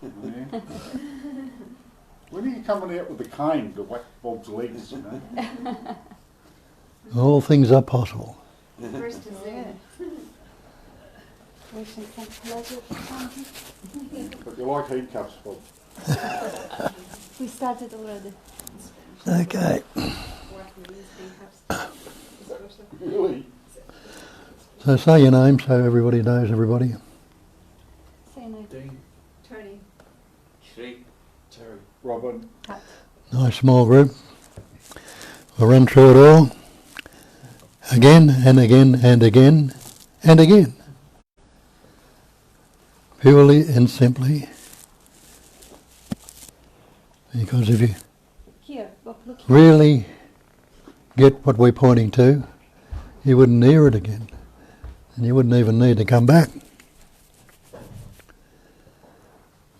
Yeah. When are you coming out with the cane to whack Bob's legs, you know? All things are possible. First is there. But you like heat cups, Bob. We started already. Okay. Really? So say your name so everybody knows everybody. Say no. Dean. Tony. Shri. Terry. Robin. Pat. Nice small group. We'll run through it all. Again and again and again and again. Purely and simply. Because if you Here, Bob, look. really get what we're pointing to, you wouldn't hear it again. And you wouldn't even need to come back.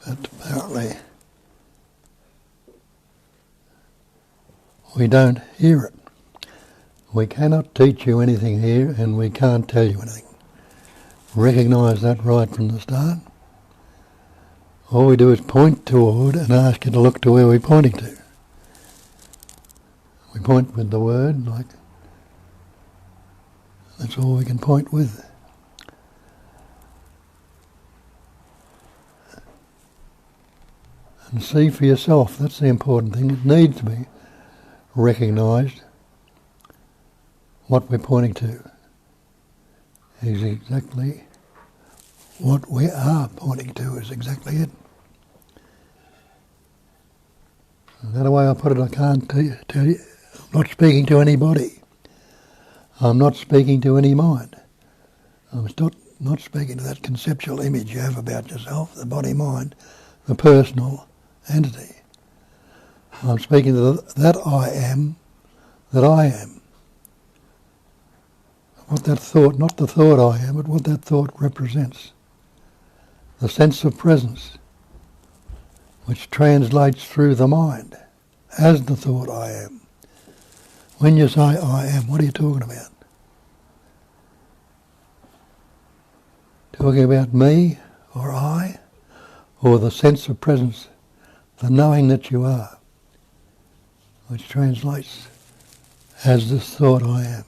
But apparently we don't hear it. We cannot teach you anything here, and we can't tell you anything. Recognise that right from the start. All we do is point toward and ask you to look to where we're pointing to. We point with the word, like that's all we can point with. And see for yourself, that's the important thing. It needs to be recognised. What we're pointing to is exactly what we are pointing to is exactly it. And that way I put it, I can't tell you, I'm not speaking to anybody. I'm not speaking to any mind. I'm not speaking to that conceptual image you have about yourself, the body-mind, the personal entity. I'm speaking to that I am, that I am. What that thought, not the thought I am, but what that thought represents. The sense of presence, which translates through the mind as the thought I am. When you say I am, what are you talking about? Talking about me, or I, or the sense of presence, the knowing that you are, which translates as this thought I am.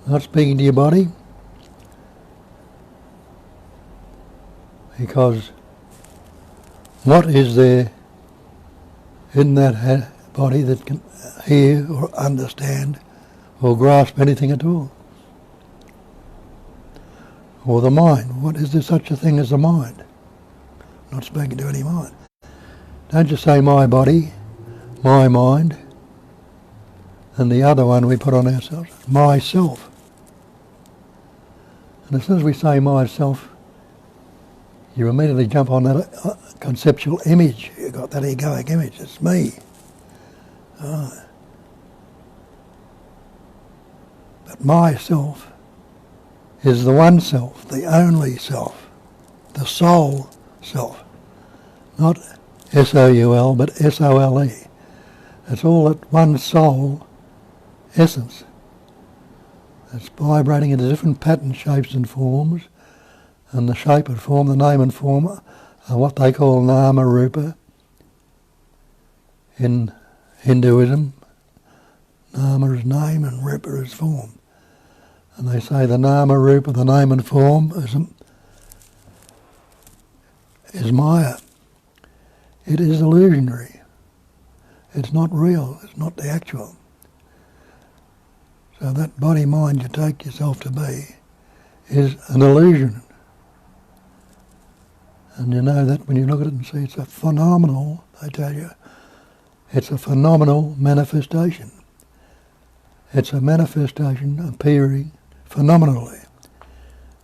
Not speaking to your body, because what is there in that body that can hear or understand or grasp anything at all? Or the mind, what is there such a thing as a mind? Not speaking to any mind. Don't just say my body, my mind, and the other one we put on ourselves, myself. And as soon as we say myself, you immediately jump on that conceptual image. You've got that egoic image, it's me. But myself is the one self, the only self, the soul self. Not S-O-U-L, but S-O-L-E. It's all that one soul essence. It's vibrating into different patterns, shapes and forms, and the shape and form, the name and form are what they call nama rupa in Hinduism. Nama is name and rupa is form. And they say the nama rupa, the name and form is Maya. It is illusionary. It's not real, it's not the actual. So that body-mind you take yourself to be is an illusion. And you know that when you look at it and see it's a phenomenal, they tell you, it's a phenomenal manifestation. It's a manifestation appearing phenomenally.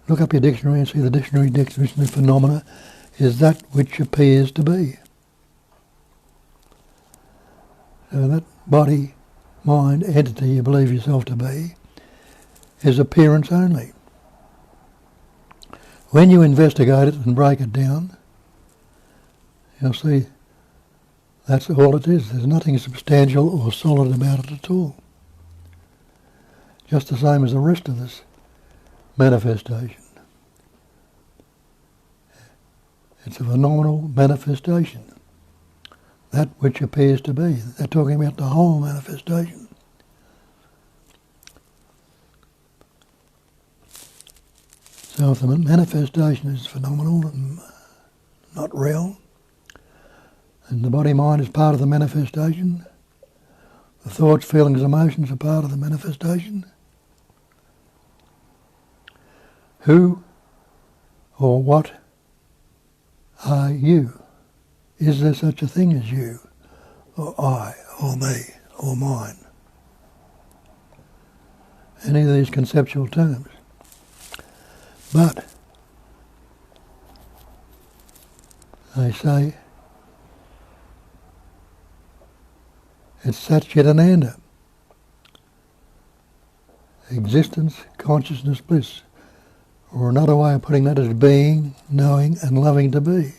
Look up your dictionary and see the dictionary definition of phenomena is that which appears to be. So that body, mind, entity you believe yourself to be is appearance only. When you investigate it and break it down, you'll see that's all it is. There's nothing substantial or solid about it at all. just the same as the rest of this manifestation. It's a phenomenal manifestation, that which appears to be. They're talking about the whole manifestation. So if the manifestation is phenomenal and not real, and the body-mind is part of the manifestation, the thoughts, feelings, emotions are part of the manifestation, who or what are you? Is there such a thing as you, or I, or me, or mine? Any of these conceptual terms. But they say it's Sat Chit Ananda. Existence, consciousness, bliss. Or another way of putting that is being, knowing and loving to be.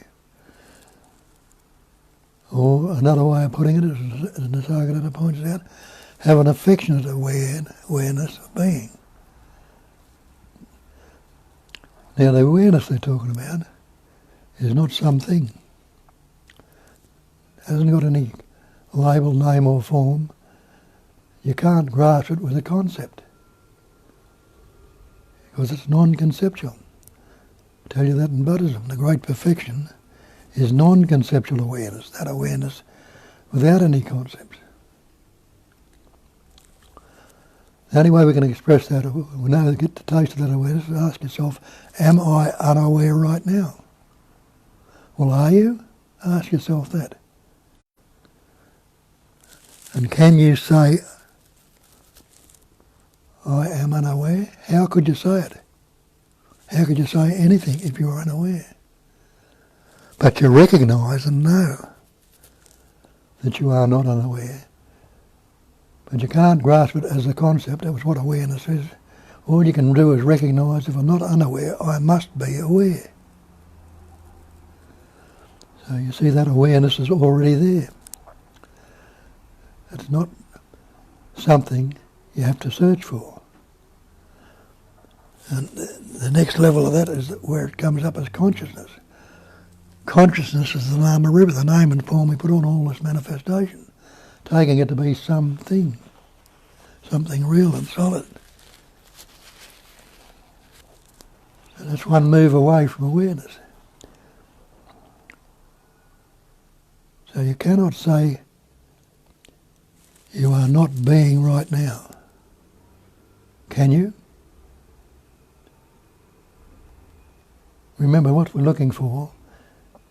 Or another way of putting it is, as Nisargadatta points out, have an affectionate awareness of being. Now the awareness they're talking about is not something. It hasn't got any label, name or form. You can't grasp it with a concept, because it's non-conceptual. I tell you that in Buddhism, the great perfection is non-conceptual awareness, that awareness without any concepts. The only way we can express that, we know to get the taste of that awareness, is ask yourself, am I unaware right now? Well, are you? Ask yourself that. And can you say, I am unaware? How could you say it? How could you say anything if you were unaware? But you recognise and know that you are not unaware. But you can't grasp it as a concept. That was what awareness is. All you can do is recognise, if I'm not unaware, I must be aware. So you see, that awareness is already there. It's not something you have to search for. And the next level of that is where it comes up as consciousness. Consciousness is the Nama River, the name and form we put on all this manifestation, taking it to be something real and solid. And it's one move away from awareness. So you cannot say you are not being right now. Can you? Remember, what we're looking for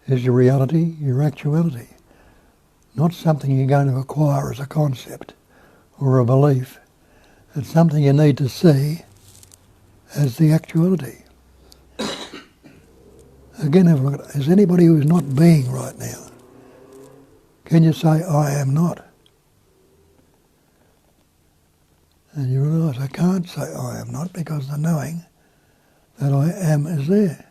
is your reality, your actuality. Not something you're going to acquire as a concept or a belief. It's something you need to see as the actuality. Again, have a look at it. Is anybody who is not being right now? Can you say, I am not? And you realise I can't say I am not, because the knowing that I am is there.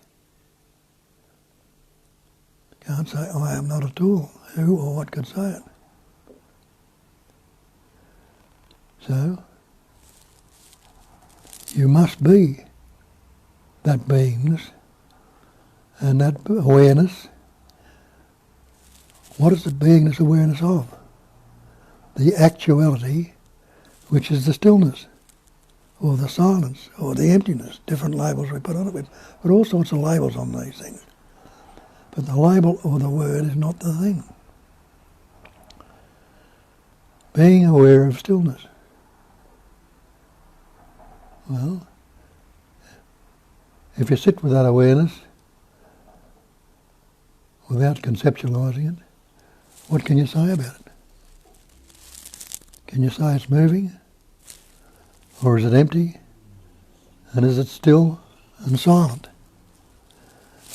Can't say I am not at all. Who or what could say it? So, you must be that beingness and that awareness. What is the beingness awareness of? The actuality, which is the stillness, or the silence, or the emptiness. Different labels we put on it. We put all sorts of labels on these things. But the label or the word is not the thing. Being aware of stillness. Well, if you sit with that awareness without conceptualising it, what can you say about it? Can you say it's moving? Or is it empty? And is it still and silent?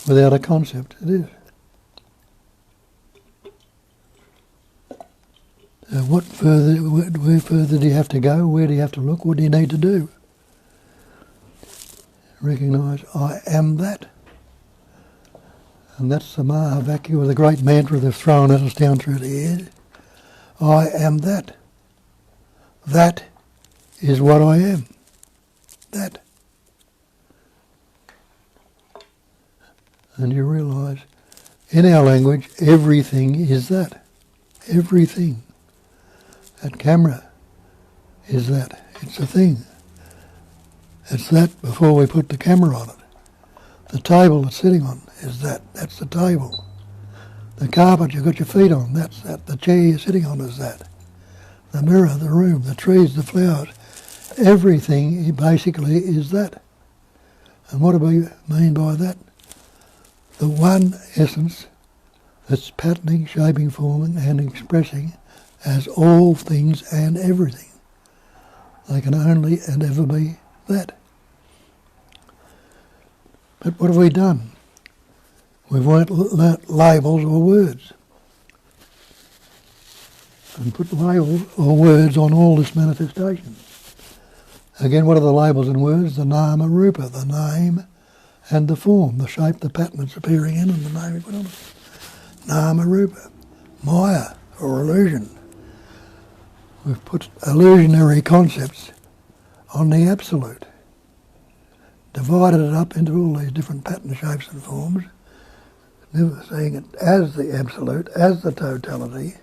Without a concept, it is. So where further do you have to go? Where do you have to look? What do you need to do? Recognise, I am that. And that's the Mahavakya, the great mantra they've thrown at us down through the years. I am that. That is what I am. that. And you realise, in our language, everything is that. Everything. That camera is that. It's a thing. It's that before we put the camera on it. The table it's sitting on is that. That's the table. The carpet you've got your feet on, that's that. The chair you're sitting on is that. The mirror, the room, the trees, the flowers, everything basically is that. And what do we mean by that? The one essence that's patterning, shaping, forming and expressing as all things and everything. They can only and ever be that. But what have we done? We've learnt labels or words. And put labels or words on all this manifestation. Again, what are the labels and words? The nama rupa, the name and the form, the shape, the pattern it's appearing in, and the name we put on it. Nama rupa, maya or illusion. We've put illusionary concepts on the absolute. Divided it up into all these different pattern shapes and forms, never seeing it as the absolute, as the totality,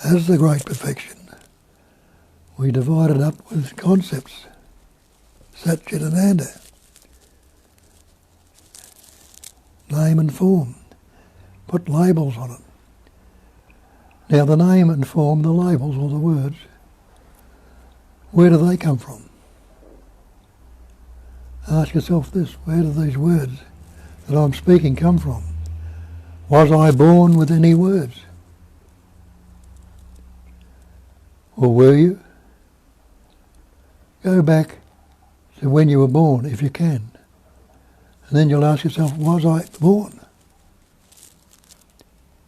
as the great perfection. We divide it up with concepts, Satchitananda, name and form, put labels on it. Now the name and form, the labels or the words, where do they come from? Ask yourself this, where do these words that I'm speaking come from? Was I born with any words? Or were you? Go back to when you were born, if you can. And then you'll ask yourself, was I born?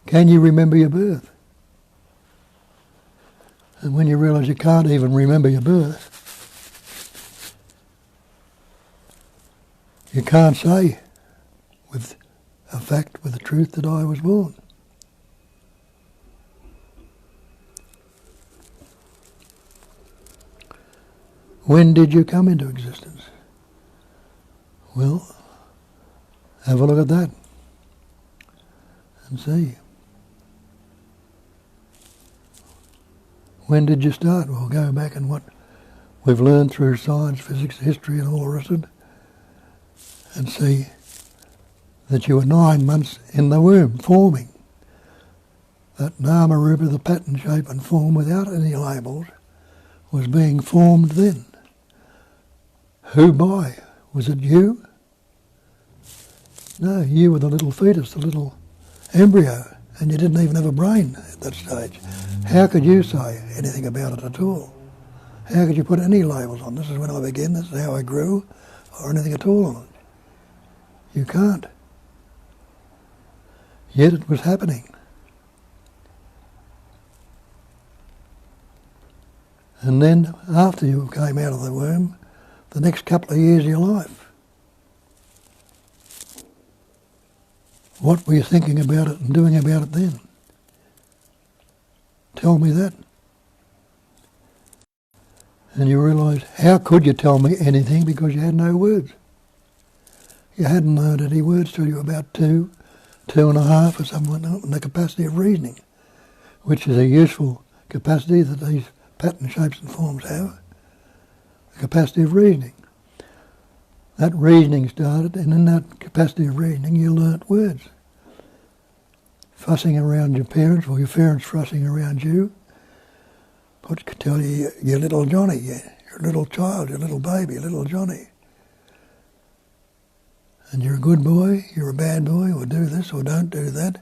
Can you remember your birth? And when you realise you can't even remember your birth, you can't say with a fact, with the truth, that I was born. When did you come into existence? Well, have a look at that and see. When did you start? Well, go back and what we've learned through science, physics, history and all the rest of it, and see that you were 9 months in the womb, forming. That nama rupa, the pattern, shape and form without any labels, was being formed then. Who by? Was it you? No, you were the little fetus, the little embryo, and you didn't even have a brain at that stage. How could you say anything about it at all? How could you put any labels on? This is when I began, this is how I grew, or anything at all on it. You can't. Yet it was happening. And then, after you came out of the womb, the next couple of years of your life, what were you thinking about it and doing about it then? Tell me that. And you realise, how could you tell me anything because you had no words? You hadn't learned any words till you were about 2, 2.5 or something like that, and the capacity of reasoning, which is a useful capacity that these pattern shapes and forms have, the capacity of reasoning. That reasoning started, and in that capacity of reasoning you learnt words. Fussing around your parents, or your parents fussing around you, but could tell you, you're little Johnny, you're a little child, you're a little baby, little Johnny. And you're a good boy, you're a bad boy, or do this or don't do that.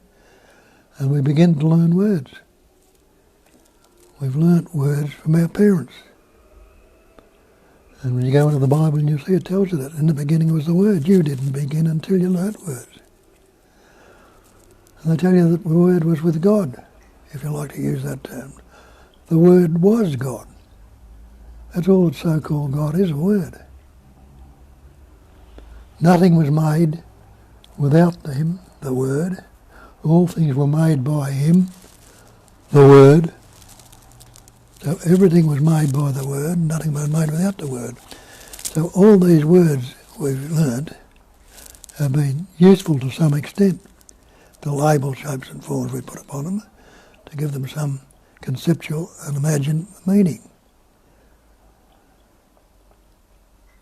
And we begin to learn words. We've learnt words from our parents. And when you go into the Bible and you see it tells you that in the beginning was the Word. You didn't begin until you learnt words. And they tell you that the Word was with God, if you like to use that term. The Word was God. That's all that so-called God is, a word. Nothing was made without Him, the Word. All things were made by Him, the Word. So everything was made by the word, nothing was made without the word. So all these words we've learnt have been useful to some extent. The label, shapes and forms we put upon them to give them some conceptual and imagined meaning.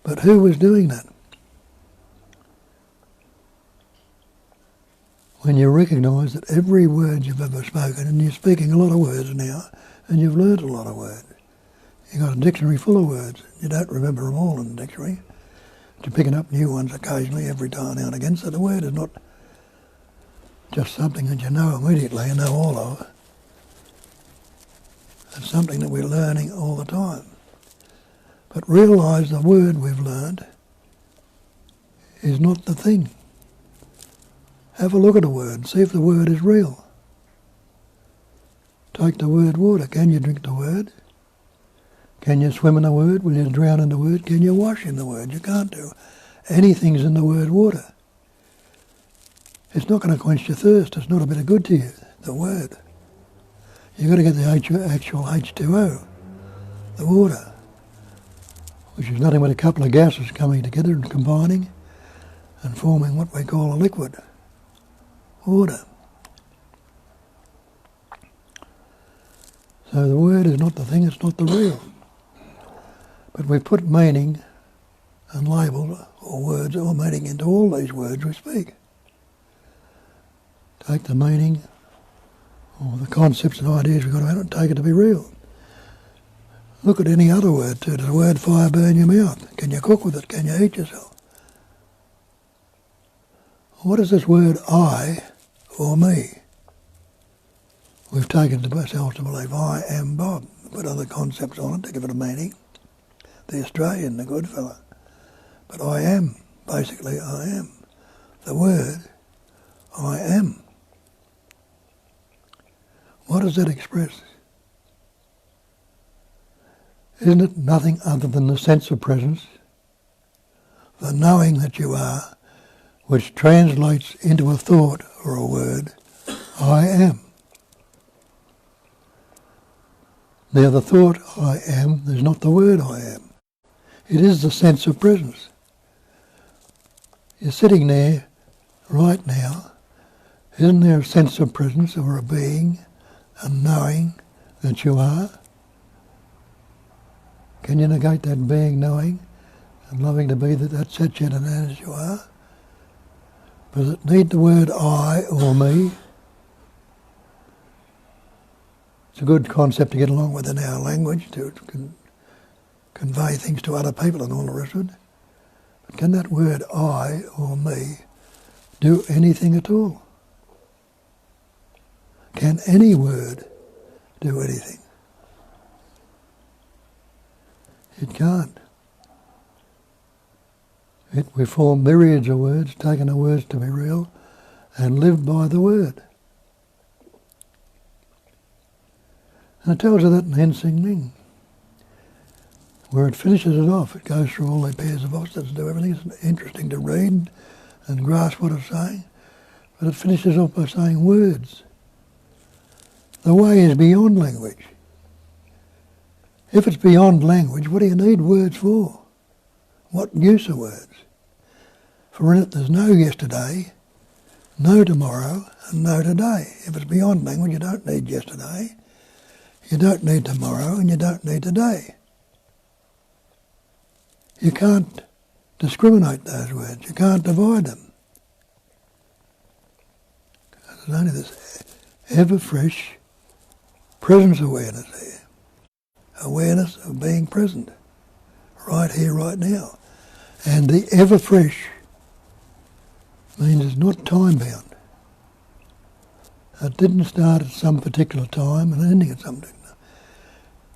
But who was doing that? When you recognise that every word you've ever spoken, and you're speaking a lot of words now, and you've learnt a lot of words. You've got a dictionary full of words. You don't remember them all in the dictionary. But you're picking up new ones occasionally, every time now and again, so the word is not just something that you know immediately and know all of. It's something that we're learning all the time. But realise the word we've learned is not the thing. Have a look at a word, see if the word is real. Take the word water. Can you drink the word? Can you swim in the word? Will you drown in the word? Can you wash in the word? You can't do. Anything's in the word water. It's not going to quench your thirst. It's not a bit of good to you, the word. You've got to get the actual H2O, the water, which is nothing but a couple of gases coming together and combining and forming what we call a liquid, water. So the word is not the thing, it's not the real. But we put meaning and label or words or meaning into all these words we speak. Take the meaning or the concepts and ideas we've got about it and take it to be real. Look at any other word too. Does the word fire burn your mouth? Can you cook with it? Can you eat yourself? What is this word I or me? We've taken to ourselves to believe I am Bob. Put other concepts on it to give it a meaning. The Australian, the good fella. But I am. Basically, I am. The word, I am. What does that express? Isn't it nothing other than the sense of presence, the knowing that you are, which translates into a thought or a word, I am. Now the thought I am is not the word I am. It is the sense of presence. You're sitting there right now. Isn't there a sense of presence or a being and knowing that you are? Can you negate that being, knowing and loving to be that such and as you are? Does it need the word I or me? It's a good concept to get along with in our language, to convey things to other people and all the rest of it. But can that word I or me do anything at all? Can any word do anything? It can't. We form myriads of words, taking the words to be real, and live by the word. And it tells you that in Hensing Ning. Where it finishes it off, it goes through all the pairs of Oxfords and do everything. It's interesting to read and grasp what it's saying. But it finishes off by saying words. The way is beyond language. If it's beyond language, what do you need words for? What use are words? For in it there's no yesterday, no tomorrow, and no today. If it's beyond language, you don't need yesterday, you don't need tomorrow, and you don't need today. You can't discriminate those words. You can't divide them. There's only this ever-fresh presence awareness there. Awareness of being present. Right here, right now. And the ever-fresh means it's not time-bound. It didn't start at some particular time and ending at some particular time.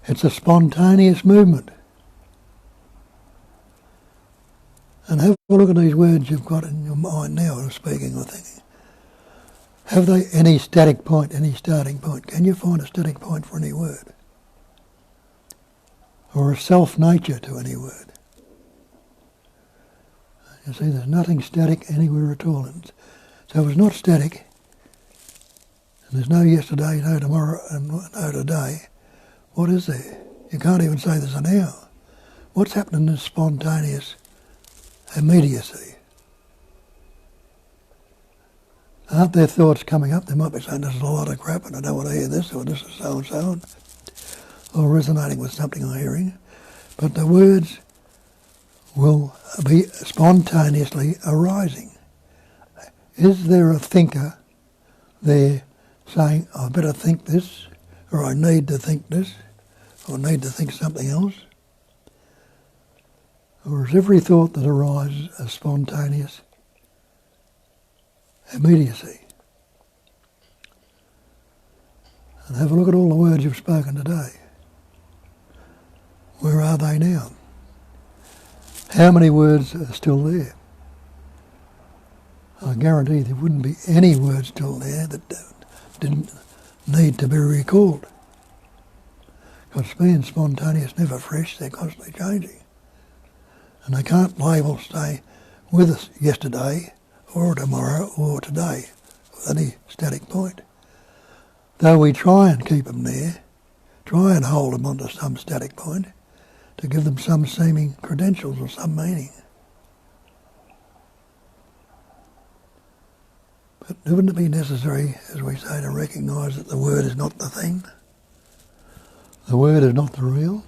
It's a spontaneous movement. And have a look at these words you've got in your mind now of speaking or thinking. Have they any static point, any starting point? Can you find a static point for any word? Or a self-nature to any word? You see, there's nothing static anywhere at all. And so if it's not static, and there's no yesterday, no tomorrow, and no today, What is there? You can't even say there's a now. What's happening in spontaneous immediacy? Aren't there thoughts coming up? They might be saying, this is a lot of crap and I don't want to hear this, or this is so and so, or resonating with something I'm hearing. But the words will be spontaneously arising. Is there a thinker there saying, I better think this, or I need to think this, or need to think something else? Or is every thought that arises a spontaneous immediacy? And have a look at all the words you've spoken today. Where are they now? How many words are still there? I guarantee there wouldn't be any words still there that didn't need to be recalled. Because being spontaneous, never fresh, they're constantly changing. And they can't label stay with us yesterday or tomorrow or today with any static point. Though we try and keep them there, try and hold them onto some static point to give them some seeming credentials or some meaning. But wouldn't it be necessary, as we say, to recognise that the word is not the thing? The word is not the real?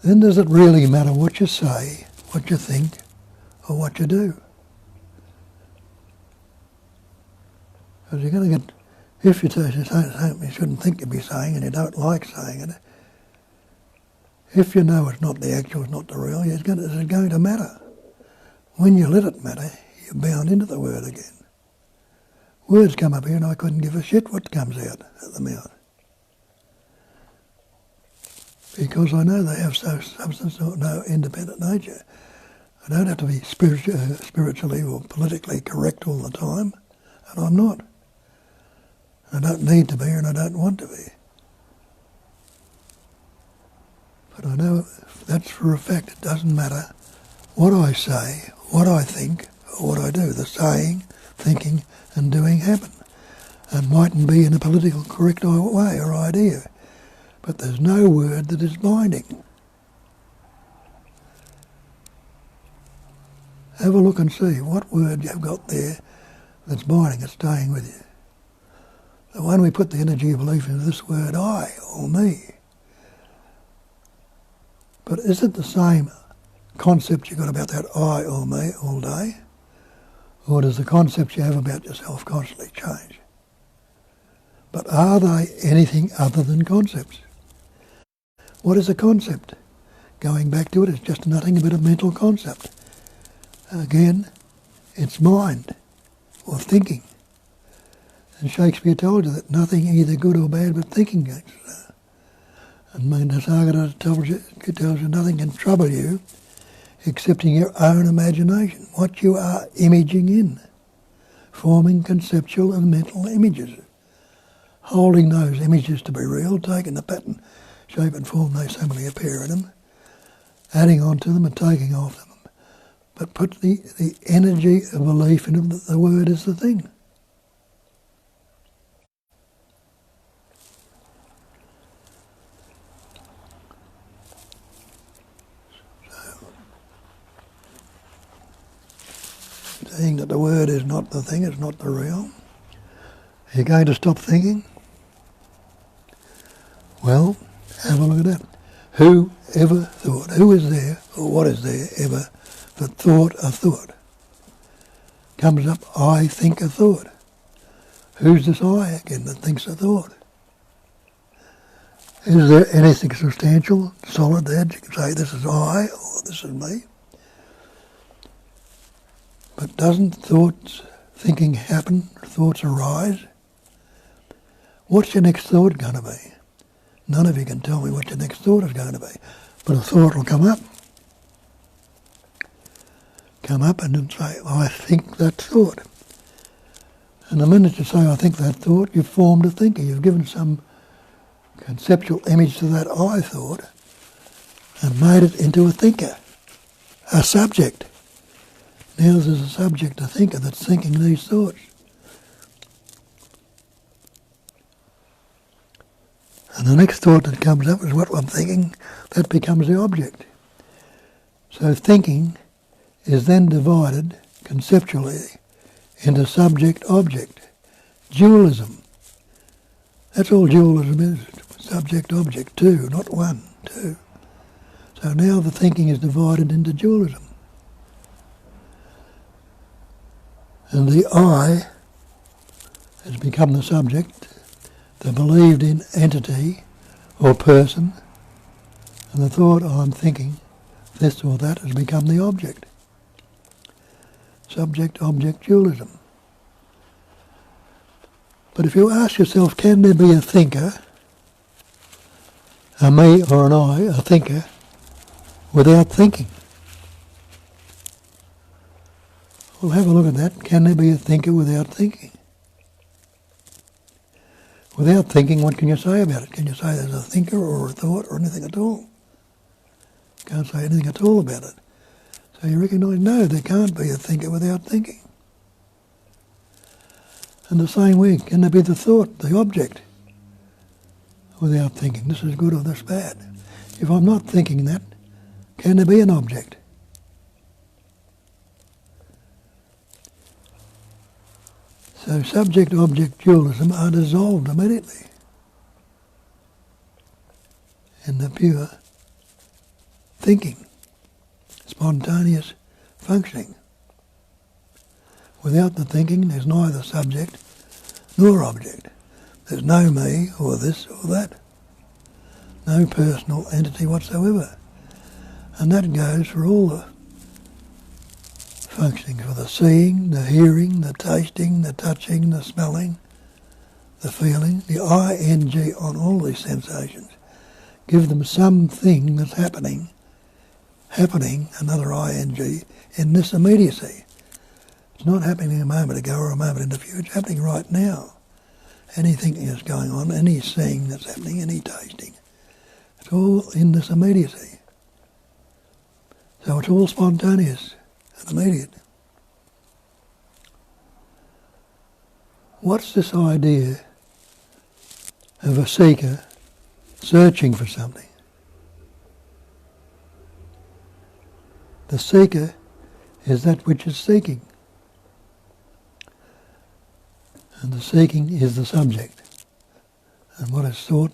Then does it really matter what you say, what you think, or what you do? Because you're going to get, if you say something you shouldn't think you'd be saying and you don't like saying it, if you know it's not the actual, it's not the real, it's going to matter. When you let it matter, you're bound into the word again. Words come up here and I couldn't give a shit what comes out of the mouth. Because I know they have no substance or no independent nature. I don't have to be spiritually or politically correct all the time, and I'm not. I don't need to be and I don't want to be. But I know that's for a fact. It doesn't matter what I say, what I think, or what I do. The saying, thinking and doing happen. And mightn't be in a political correct way or idea. But there's no word that is binding. Have a look and see what word you've got there that's binding, it's staying with you. The one we put the energy of belief into this word, I or me. But is it the same concept you got about that I or me all day? Or does the concept you have about yourself constantly change? But are they anything other than concepts? What is a concept? Going back to it, it's just nothing but a mental concept. Again, it's mind or thinking. And Shakespeare told you that nothing either good or bad but thinking goes. And Magnasagara tells you nothing can trouble you excepting your own imagination, what you are imaging in, forming conceptual and mental images, holding those images to be real, taking the pattern, shape and form they similarly appear in them, adding on to them and taking off them, but put the energy of belief in them that the word is the thing. Saying that the word is not the thing, it's not the real. Are you going to stop thinking? Well, have a look at that. Who ever thought, who is there, or what is there ever, that thought a thought? Comes up, I think a thought. Who's this I again that thinks a thought? Is there anything substantial, solid there that you can say this is I, or this is me? But doesn't thinking happen, thoughts arise? What's your next thought going to be? None of you can tell me what your next thought is going to be. But a thought will come up. Come up and then say, I think that thought. And the minute you say, I think that thought, you've formed a thinker. You've given some conceptual image to that I thought and made it into a thinker, a subject. Now there's a subject, a thinker, that's thinking these thoughts. And the next thought that comes up is what I'm thinking. That becomes the object. So thinking is then divided conceptually into subject-object. Dualism. That's all dualism is. Subject-object, two, not one, two. So now the thinking is divided into dualism. And the I has become the subject, the believed in entity or person, and the thought, oh, I'm thinking this or that, has become the object. Subject-object dualism. But if you ask yourself, can there be a thinker, a me or an I, a thinker, without thinking? Well, have a look at that. Can there be a thinker without thinking? Without thinking, what can you say about it? Can you say there's a thinker or a thought or anything at all? Can't say anything at all about it. So you recognise, no, there can't be a thinker without thinking. And the same way, can there be the thought, the object, without thinking, this is good or this bad? If I'm not thinking that, can there be an object? So subject-object dualism are dissolved immediately in the pure thinking, spontaneous functioning. Without the thinking, there's neither subject nor object. There's no me or this or that. No personal entity whatsoever. And that goes for all the functioning, for the seeing, the hearing, the tasting, the touching, the smelling, the feeling, the ing on all these sensations. Give them something that's happening, another ing, in this immediacy. It's not happening a moment ago or a moment in the future, it's happening right now. Any thinking that's going on, any seeing that's happening, any tasting, it's all in this immediacy. So it's all spontaneous and immediate. What's this idea of a seeker searching for something? The seeker is that which is seeking. And the seeking is the subject. And what is sought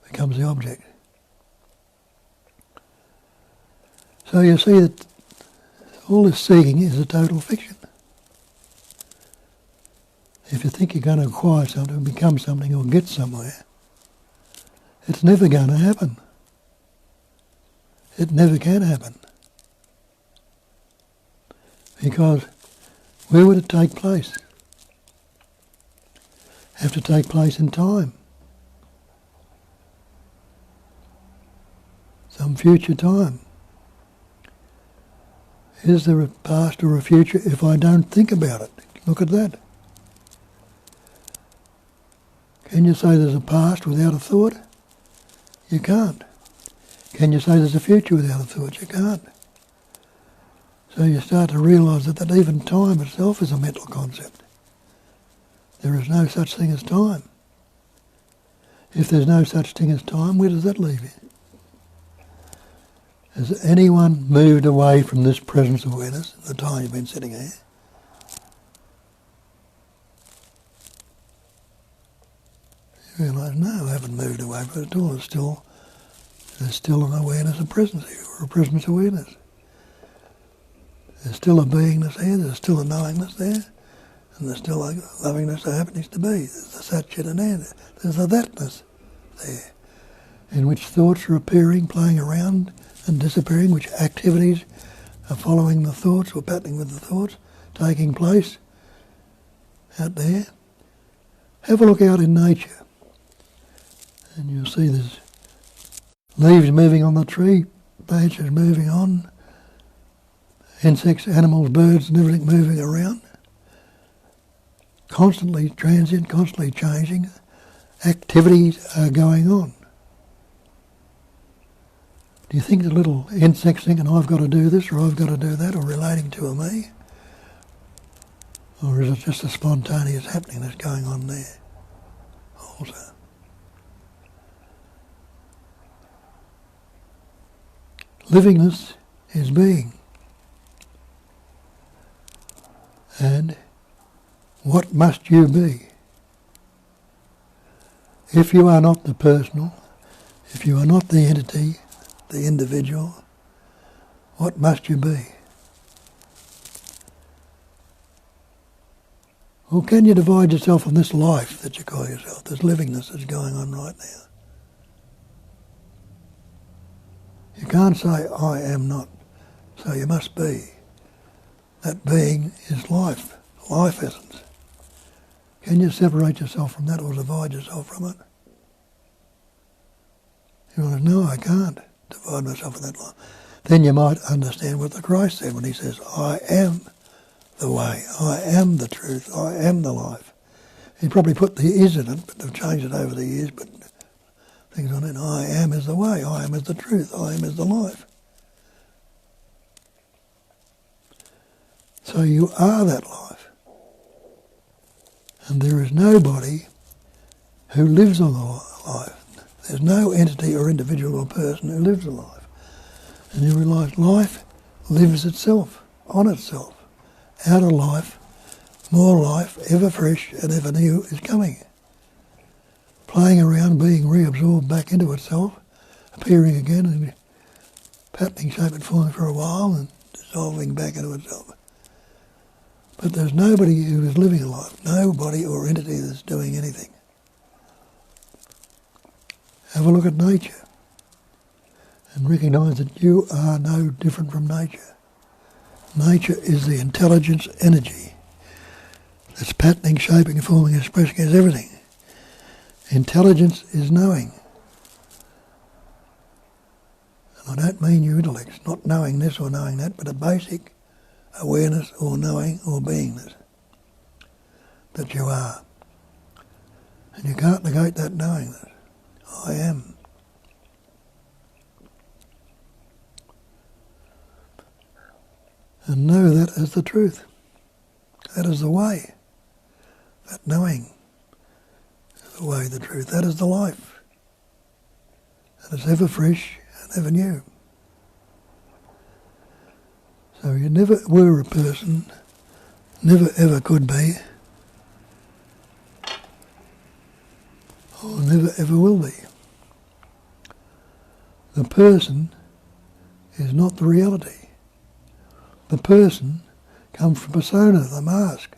becomes the object. So you see that all this seeking is a total fiction. If you think you're going to acquire something, become something, or get somewhere, it's never going to happen. It never can happen. Because where would it take place? Have to take place in time. Some future time. Is there a past or a future if I don't think about it? Look at that. Can you say there's a past without a thought? You can't. Can you say there's a future without a thought? You can't. So you start to realise that even time itself is a mental concept. There is no such thing as time. If there's no such thing as time, where does that leave you? Has anyone moved away from this presence awareness in the time you've been sitting here? You realise, no, I haven't moved away from it at all. There's still an awareness of presence here, or a presence awareness. There's still a beingness there, there's still a knowingness there, and there's still a lovingness that happens to be. There's a sat, chit and and. There's a thatness there, in which thoughts are appearing, playing around and disappearing, which activities are following the thoughts or patterning with the thoughts, taking place out there. Have a look out in nature, and you'll see there's leaves moving on the tree, branches moving on, insects, animals, birds and everything moving around. Constantly transient, constantly changing. Activities are going on. Do you think the little insects thinking, I've got to do this or I've got to do that, or relating to a me? Or is it just a spontaneous happening that's going on there also? Livingness is being. And what must you be? If you are not the personal, if you are not the entity, the individual, what must you be? Or can you divide yourself from this life that you call yourself, this livingness that's going on right now? You can't say, I am not, so you must be. That being is life, life essence. Can you separate yourself from that or divide yourself from it? You want to know, I can't divide myself from that life. Then you might understand what the Christ said when he says, I am the way, I am the truth, I am the life. He probably put the is in it, but they've changed it over the years, but things on it. I am is the way, I am is the truth, I am is the life. So you are that life. And there is nobody who lives on the life. There's no entity or individual or person who lives a life. And you realise life lives itself, on itself. Out of life, more life, ever fresh and ever new, is coming. Playing around, being reabsorbed back into itself, appearing again and patterning, shape and form for a while and dissolving back into itself. But there's nobody who is living a life, nobody or entity that's doing anything. Have a look at nature and recognise that you are no different from nature. Nature is the intelligence energy that's patterning, shaping, forming, expressing as everything. Intelligence is knowing. And I don't mean your intellect, not knowing this or knowing that, but a basic awareness or knowing or beingness that you are. And you can't negate that knowingness. I am. And know that as the truth. That is the way. That knowing is the way, the truth. That is the life. That is ever fresh and ever new. So you never were a person, never ever could be, or never ever will be. The person is not the reality. The person comes from persona, the mask.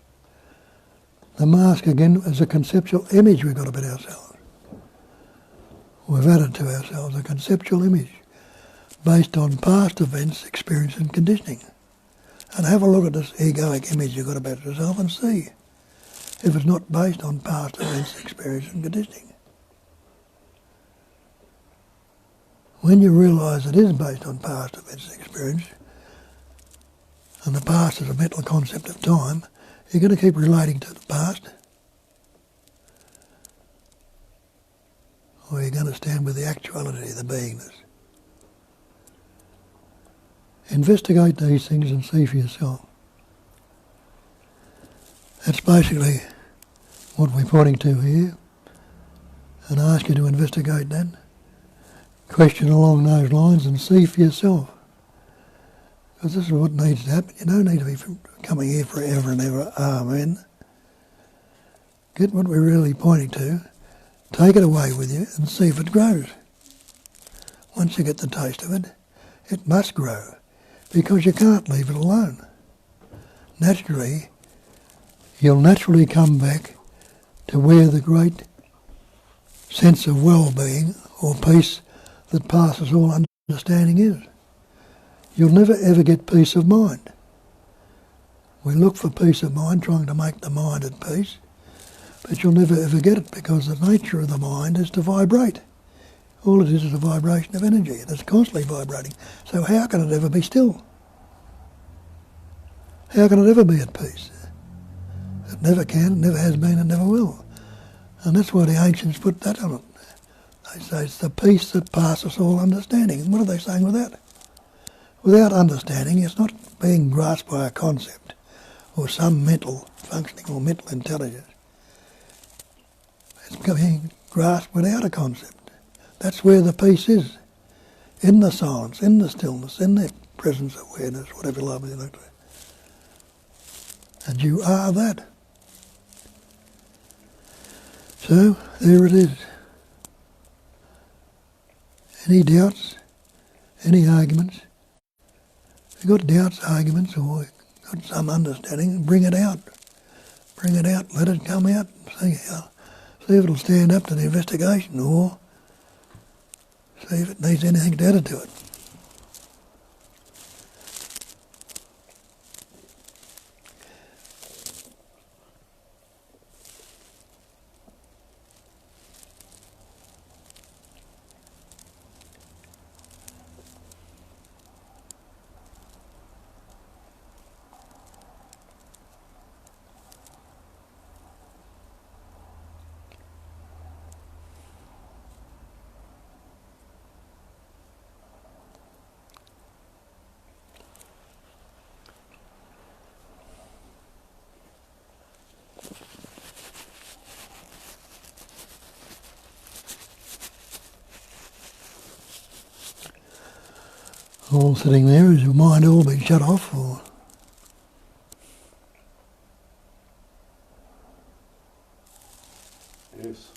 The mask, again, is a conceptual image we've got about ourselves. We've added to ourselves a conceptual image based on past events, experience and conditioning. And have a look at this egoic image you've got about yourself and see if it's not based on past events, experience and conditioning. When you realise it is based on past events and experience, and the past is a mental concept of time, you're going to keep relating to the past, or you're going to stand with the actuality, the beingness. Investigate these things and see for yourself. That's basically what we're pointing to here, and I ask you to investigate that. Question along those lines and see for yourself. Because this is what needs to happen. You don't need to be coming here forever and ever. Amen. Get what we're really pointing to, take it away with you and see if it grows. Once you get the taste of it, it must grow. Because you can't leave it alone. Naturally, you'll naturally come back to where the great sense of well-being or peace that passes all understanding is. You'll never ever get peace of mind. We look for peace of mind, trying to make the mind at peace, but you'll never ever get it because the nature of the mind is to vibrate. All it is a vibration of energy, and it's constantly vibrating. So how can it ever be still? How can it ever be at peace? It never can, never has been, and never will. And that's why the ancients put that on it. They say it's the peace that passes all understanding. And what are they saying with that? Without understanding, it's not being grasped by a concept or some mental functioning or mental intelligence. It's being grasped without a concept. That's where the peace is. in the silence, in the stillness, in the presence awareness, whatever you love you like to. And you are that. So, there it is. Any doubts? Any arguments? If you've got doubts, arguments, or got some understanding, bring it out. Bring it out, let it come out, see if it'll stand up to the investigation, or see if it needs anything added to it. All sitting there, is your mind all been shut off, or? Yes.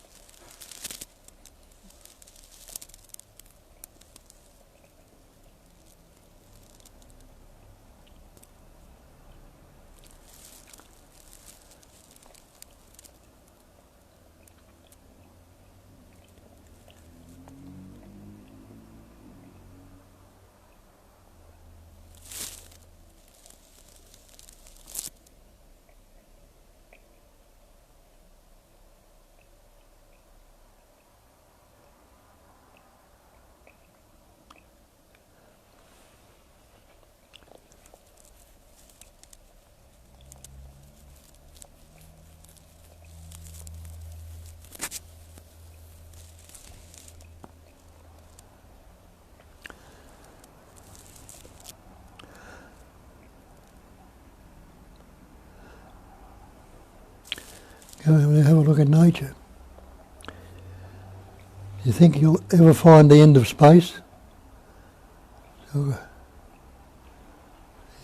Go and have a look at nature. Do you think you'll ever find the end of space? So you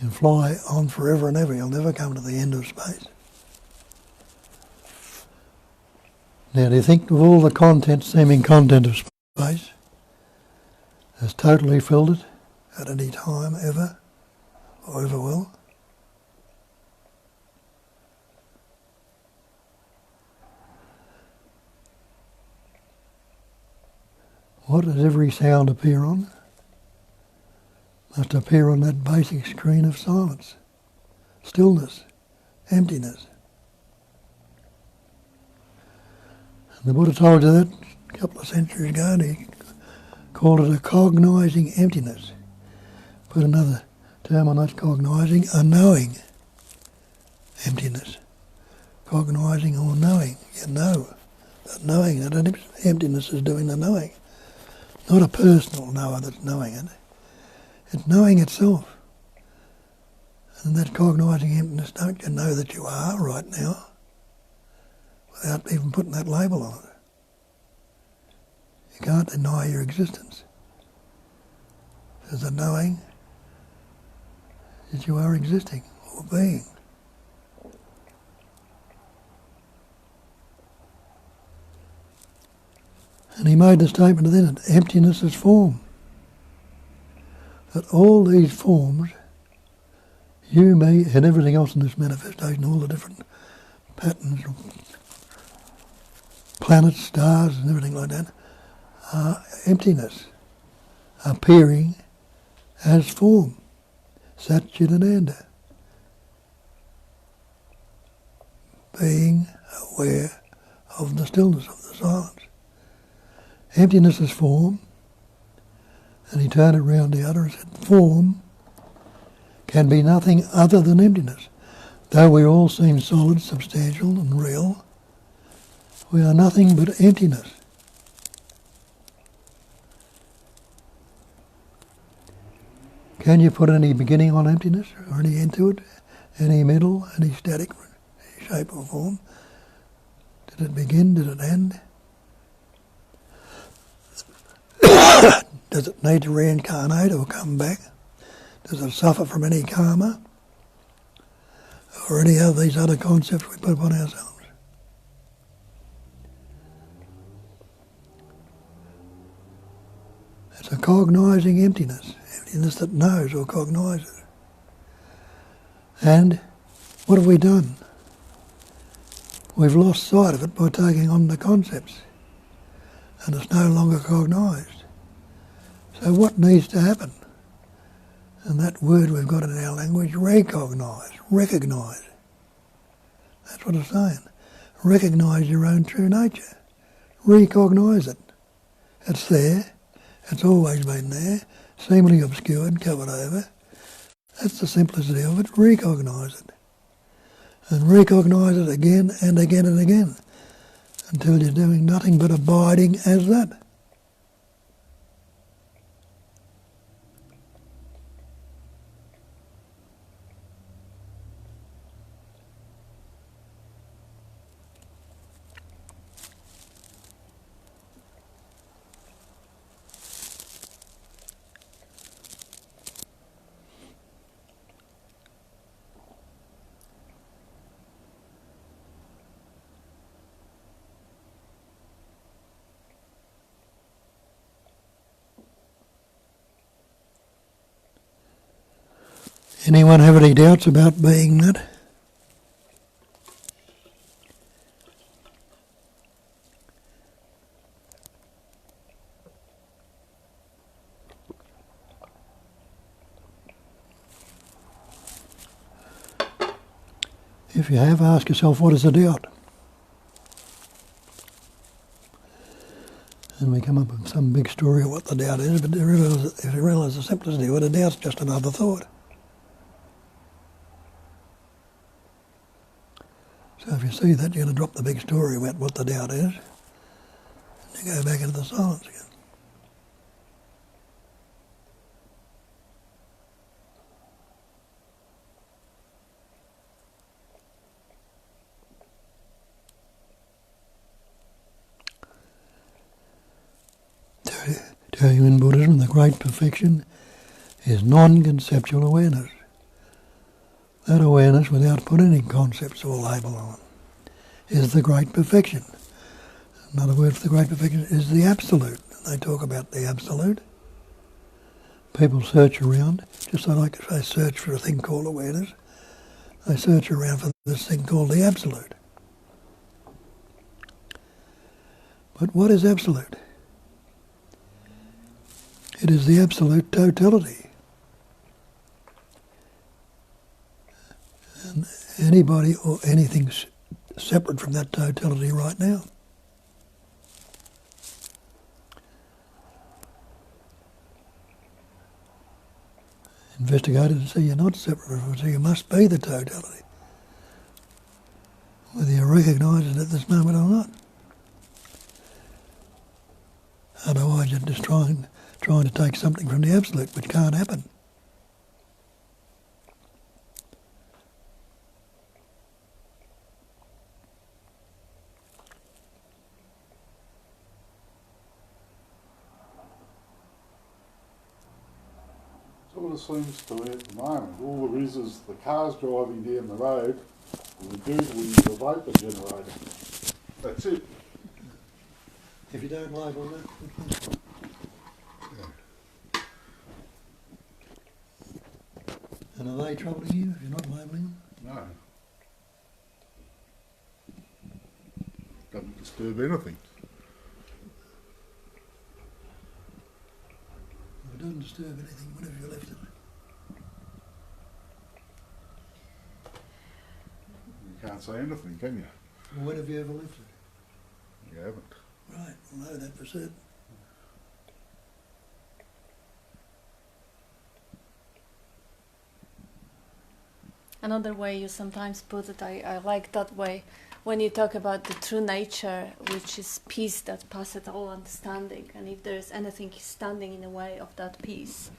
can fly on forever and ever. You'll never come to the end of space. Now, do you think of all the seeming content of space has totally filled it at any time ever, or ever will? What does every sound appear on? Must appear on that basic screen of silence, stillness, emptiness. And the Buddha told you that a couple of centuries ago, and he called it a cognising emptiness. Put another term on that, cognising, a knowing emptiness. Cognising or knowing, you know. That knowing, that emptiness is doing the knowing. Not a personal knower that's knowing it. It's knowing itself. And that cognising emptiness, don't you know that you are right now? Without even putting that label on it. You can't deny your existence. There's a knowing that you are existing or being. And he made the statement then that emptiness is form. That all these forms, you, me, and everything else in this manifestation, all the different patterns, planets, stars, and everything like that, are emptiness, appearing as form, Satchitananda, being aware of the stillness of the silence. Emptiness is form, and he turned it round the other and said, form can be nothing other than emptiness. Though we all seem solid, substantial and real, we are nothing but emptiness. Can you put any beginning on emptiness or any end to it? Any middle, any static, any shape or form? Did it begin? Did it end? Does it need to reincarnate or come back? Does it suffer from any karma? Or any of these other concepts we put upon ourselves? It's a cognising emptiness that knows or cognises. And what have we done? We've lost sight of it by taking on the concepts, and it's no longer cognised. So what needs to happen? And that word we've got in our language, recognise. That's what it's saying. Recognise your own true nature. Recognise it. It's there. It's always been there. Seemingly obscured, covered over. That's the simplicity of it. Recognise it. And recognise it again and again and again until you're doing nothing but abiding as that. Anyone have any doubts about being that? If you have, ask yourself, what is a doubt? And we come up with some big story of what the doubt is, but if you realise the simplicity of it, a doubt's just another thought. So if you see that, you're going to drop the big story about what the doubt is, and you go back into the silence again. Tell you in Buddhism, the great perfection is non-conceptual awareness. That awareness, without putting any concepts or label on, is the great perfection. Another word for the great perfection is the absolute. They talk about the absolute. People search around, just like they search for a thing called awareness. They search around for this thing called the absolute. But what is absolute? It is the absolute totality. And anybody or anything separate from that totality right now. Investigate it and see you're not separate from it, so you must be the totality. Whether you recognise it at this moment or not. Otherwise you're just trying to take something from the absolute, which can't happen. Sort of seems to me at the moment, all there is the cars driving down the road and the doodling of the vapour generator. That's it. If you don't label that. And are they troubling you if you're not labelling them? No. Doesn't disturb anything. If it doesn't disturb anything, when have you left it? You can't say anything, can you? Well, when have you ever left it? You haven't. Right, we'll know that for certain. Another way you sometimes put it, I like that way, when you talk about the true nature, which is peace that passeth all understanding, and if there is anything standing in the way of that peace,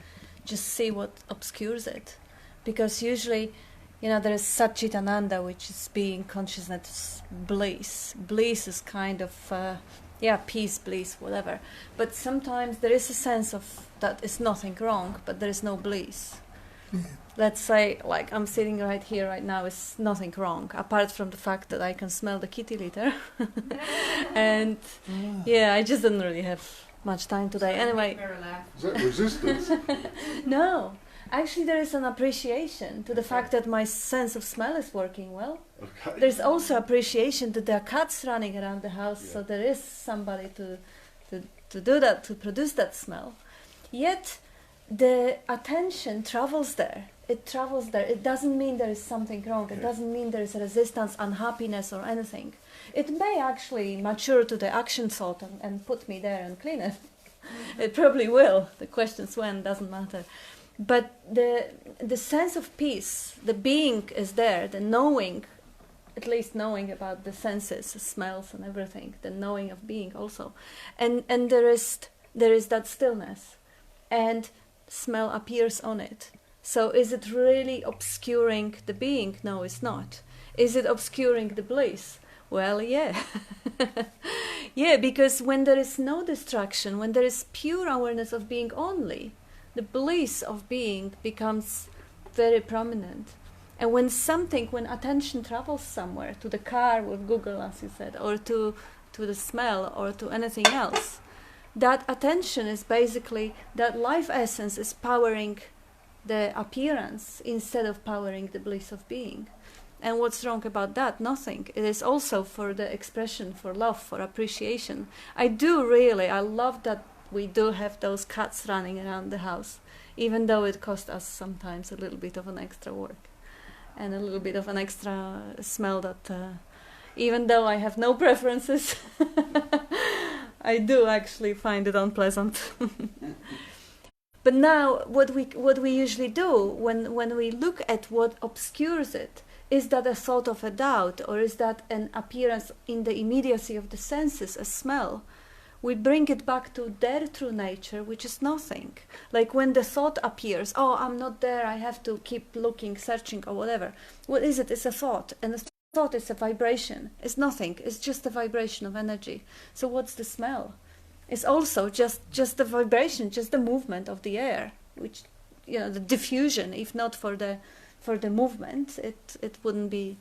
just see what obscures it. Because usually, there is Satchitananda, which is being consciousness bliss. Bliss is kind of yeah, peace, bliss, whatever. But sometimes there is a sense of that is nothing wrong, but there is no bliss. Yeah. Let's say, like, I'm sitting right here right now, is nothing wrong, apart from the fact that I can smell the kitty litter. And yeah, I just didn't really have much time today. Anyway, Is that resistance? no, actually there is an appreciation to the fact that my sense of smell is working well. Okay. There's also appreciation that there are cats running around the house, Yeah. so there is somebody to do that, to produce that smell. Yet the attention travels there. It travels there. It doesn't mean there is something wrong. It Yeah. doesn't mean there is a resistance, unhappiness, or anything. It may actually mature to the action thought and put me there and clean it. It probably will. The question's when, doesn't matter. But the sense of peace, the being is there, the knowing, at least knowing about the senses, the smells and everything, the knowing of being also. And there is that stillness. And smell appears on it. So is it really obscuring the being? No, it's not. Is it obscuring the bliss? Well, yeah. Yeah, because when there is no distraction, when there is pure awareness of being only, the bliss of being becomes very prominent. And when attention travels somewhere, to the car with Google, as you said, or to the smell, or to anything else, that attention is basically, that life essence is powering the appearance instead of powering the bliss of being. And what's wrong about that? Nothing. It is also for the expression, for love, for appreciation. I love that we do have those cats running around the house, even though it costs us sometimes a little bit of an extra work and a little bit of an extra smell that, even though I have no preferences, I do actually find it unpleasant. But now, what we usually do when we look at what obscures it, is that a thought of a doubt, or is that an appearance in the immediacy of the senses, a smell? We bring it back to their true nature, which is nothing. Like when the thought appears, oh, I'm not there, I have to keep looking, searching, or whatever. What is it? It's a thought, and a thought is a vibration. It's nothing. It's just a vibration of energy. So what's the smell? It's also just the vibration, just the movement of the air, which, the diffusion. If not for the movement, it wouldn't be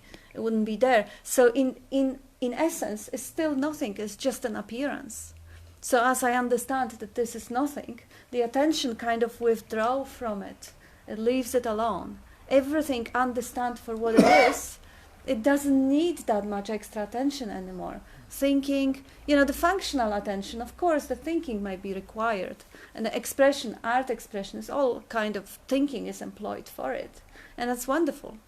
there. So in essence, it's still nothing. It's just an appearance. So as I understand that this is nothing, the attention kind of withdraws from it. It leaves it alone. Everything understand for what it is. It doesn't need that much extra attention anymore. Thinking, the functional attention, of course, the thinking might be required. And the expression, art expression, is all kind of thinking is employed for it. And that's wonderful.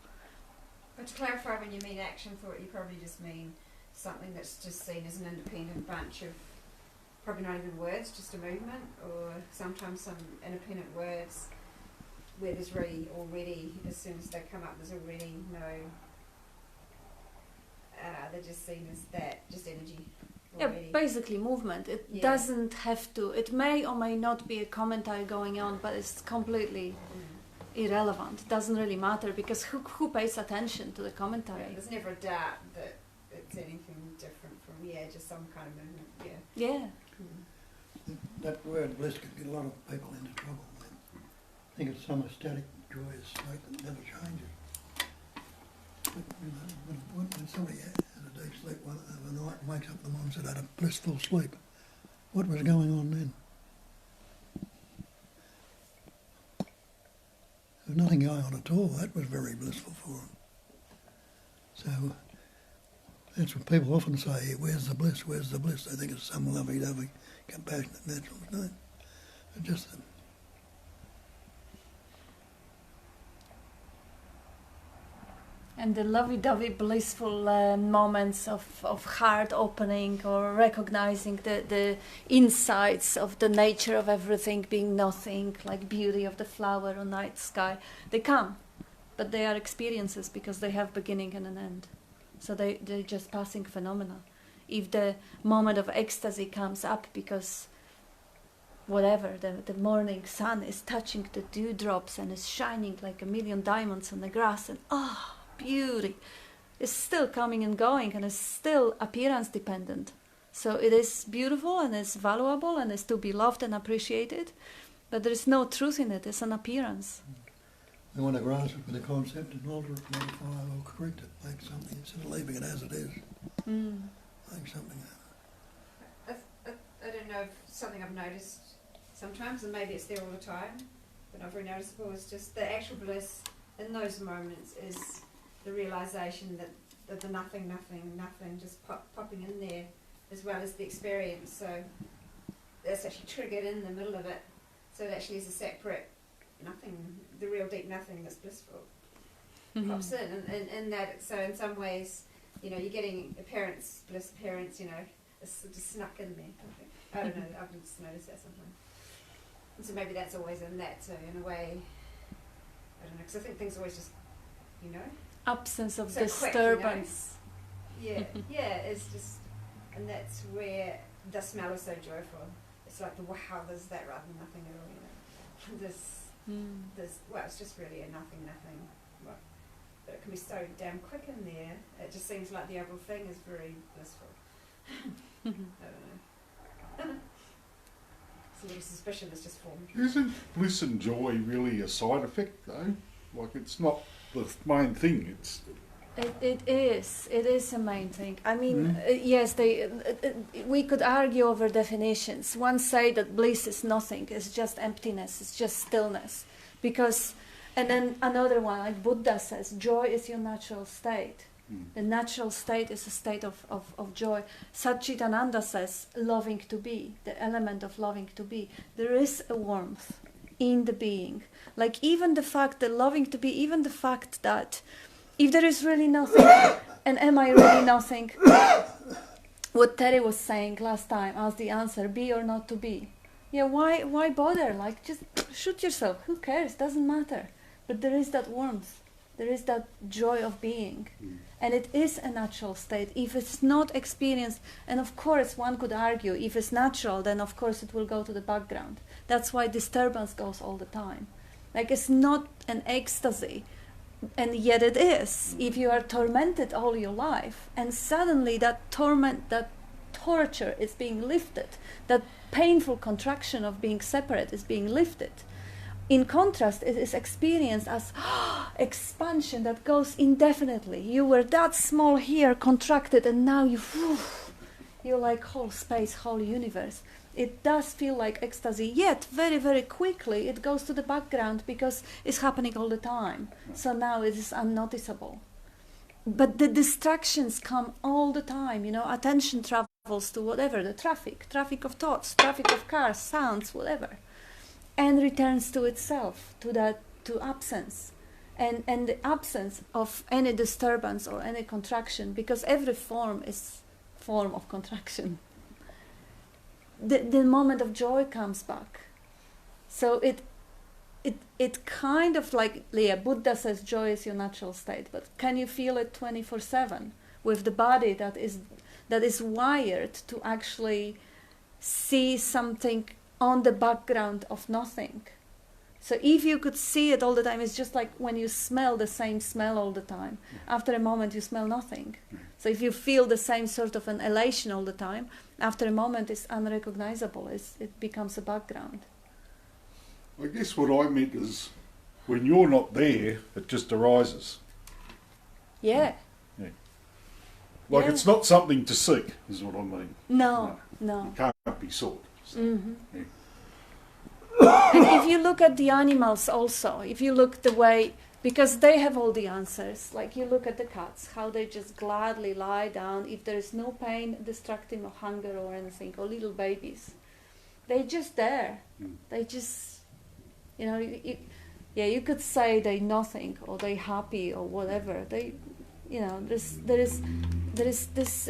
But to clarify, when you mean action thought, you probably just mean something that's just seen as an independent bunch of, probably not even words, just a movement, or sometimes some independent words where there's really already, as soon as they come up, there's already no, they're just seen as that, just energy already. Yeah, basically movement. It doesn't have to, it may or may not be a commentary going on, but it's completely irrelevant. It doesn't really matter, because who pays attention to the commentary? Yeah, there's never a doubt that it's anything different from, just some kind of movement, Yeah. That word bliss could get a lot of people into trouble. I think it's some ecstatic, joyous state that never changes. But, when somebody has a deep sleep one night and wakes up in the morning and said, I had a blissful sleep, what was going on then? There was nothing going on at all. That was very blissful for them. So that's what people often say, where's the bliss, where's the bliss? They think it's some lovey-dovey, compassionate, natural state. It's just that. And the lovey-dovey blissful moments of heart opening, or recognizing the insights of the nature of everything being nothing, like beauty of the flower or night sky, they come. But they are experiences, because they have beginning and an end. So they're just passing phenomena. If the moment of ecstasy comes up because whatever, the morning sun is touching the dewdrops and is shining like a million diamonds on the grass, and beauty is still coming and going, and is still appearance dependent. So it is beautiful and it's valuable and it's to be loved and appreciated, but there is no truth in it. It's an appearance. They want to grasp it with a concept and alter it, modify it, or correct it, make something instead of leaving it as it is. Make something out of it. I don't know if something I've noticed sometimes, and maybe it's there all the time, but not very noticeable, is just the actual bliss in those moments is the realisation that the nothing just popping in there, as well as the experience. So that's actually triggered in the middle of it. So it actually is a separate nothing, the real deep nothing that's blissful pops in that. So in some ways, you know, you're getting appearance, bliss appearance, you know, it's just snuck in there. I don't know, I've just noticed that sometimes. And so maybe that's always in that, so in a way, I don't know, because I think things always just, you know. Absence of so disturbance. Quick, you know? Yeah, it's just, and that's where the smell is so joyful. It's like the wow, there's that rather than nothing at all, you know. This, well, it's just really a nothing. Well, but it can be so damn quick in there. It just seems like the overall thing is very blissful. I don't know. It's a little suspicion that's just formed. Isn't bliss and joy really a side effect, though? Like, it's not the main thing. It's It is a main thing. I mean, yes, we could argue over definitions. One say that bliss is nothing, it's just emptiness, it's just stillness. And then another one, like Buddha says, joy is your natural state. The natural state is a state of joy. Satchitananda says, loving to be, the element of loving to be. There is a warmth in the being. Like even the fact that loving to be, even the fact that if there is really nothing, and am I really nothing? What Terry was saying last time, as the answer, be or not to be. Yeah, why bother? Like, just shoot yourself. Who cares? Doesn't matter. But there is that warmth. There is that joy of being. And it is a natural state. If it's not experienced, and of course one could argue, if it's natural, then of course it will go to the background. That's why disturbance goes all the time. Like, it's not an ecstasy. And yet it is. If you are tormented all your life, and suddenly that torment, that torture is being lifted, that painful contraction of being separate is being lifted. In contrast, it is experienced as expansion that goes indefinitely. You were that small here, contracted, and now you're like whole space, whole universe. It does feel like ecstasy, yet very, very quickly it goes to the background because it's happening all the time. So now it is unnoticeable. But the distractions come all the time, you know, attention travels to whatever, the traffic of thoughts, traffic of cars, sounds, whatever, and returns to itself, to absence. And the absence of any disturbance or any contraction, because every form is form of contraction. The moment of joy comes back. So it kind of like, Buddha says joy is your natural state, but can you feel it 24/7 with the body that is wired to actually see something on the background of nothing? So if you could see it all the time, it's just like when you smell the same smell all the time. After a moment you smell nothing. So if you feel the same sort of an elation all the time, after a moment it's unrecognizable. It becomes a background. I guess what I meant is, when you're not there, it just arises. Yeah. Like, Yeah. it's not something to seek, is what I mean. No. It can't be sought. So, yeah. And if you look at the animals also, if you look the way, because they have all the answers, like you look at the cats, how they just gladly lie down if there is no pain, distracting or hunger or anything, or little babies. They're just there. They just, you know, you could say they're nothing or they're happy or whatever. They, you know, there is this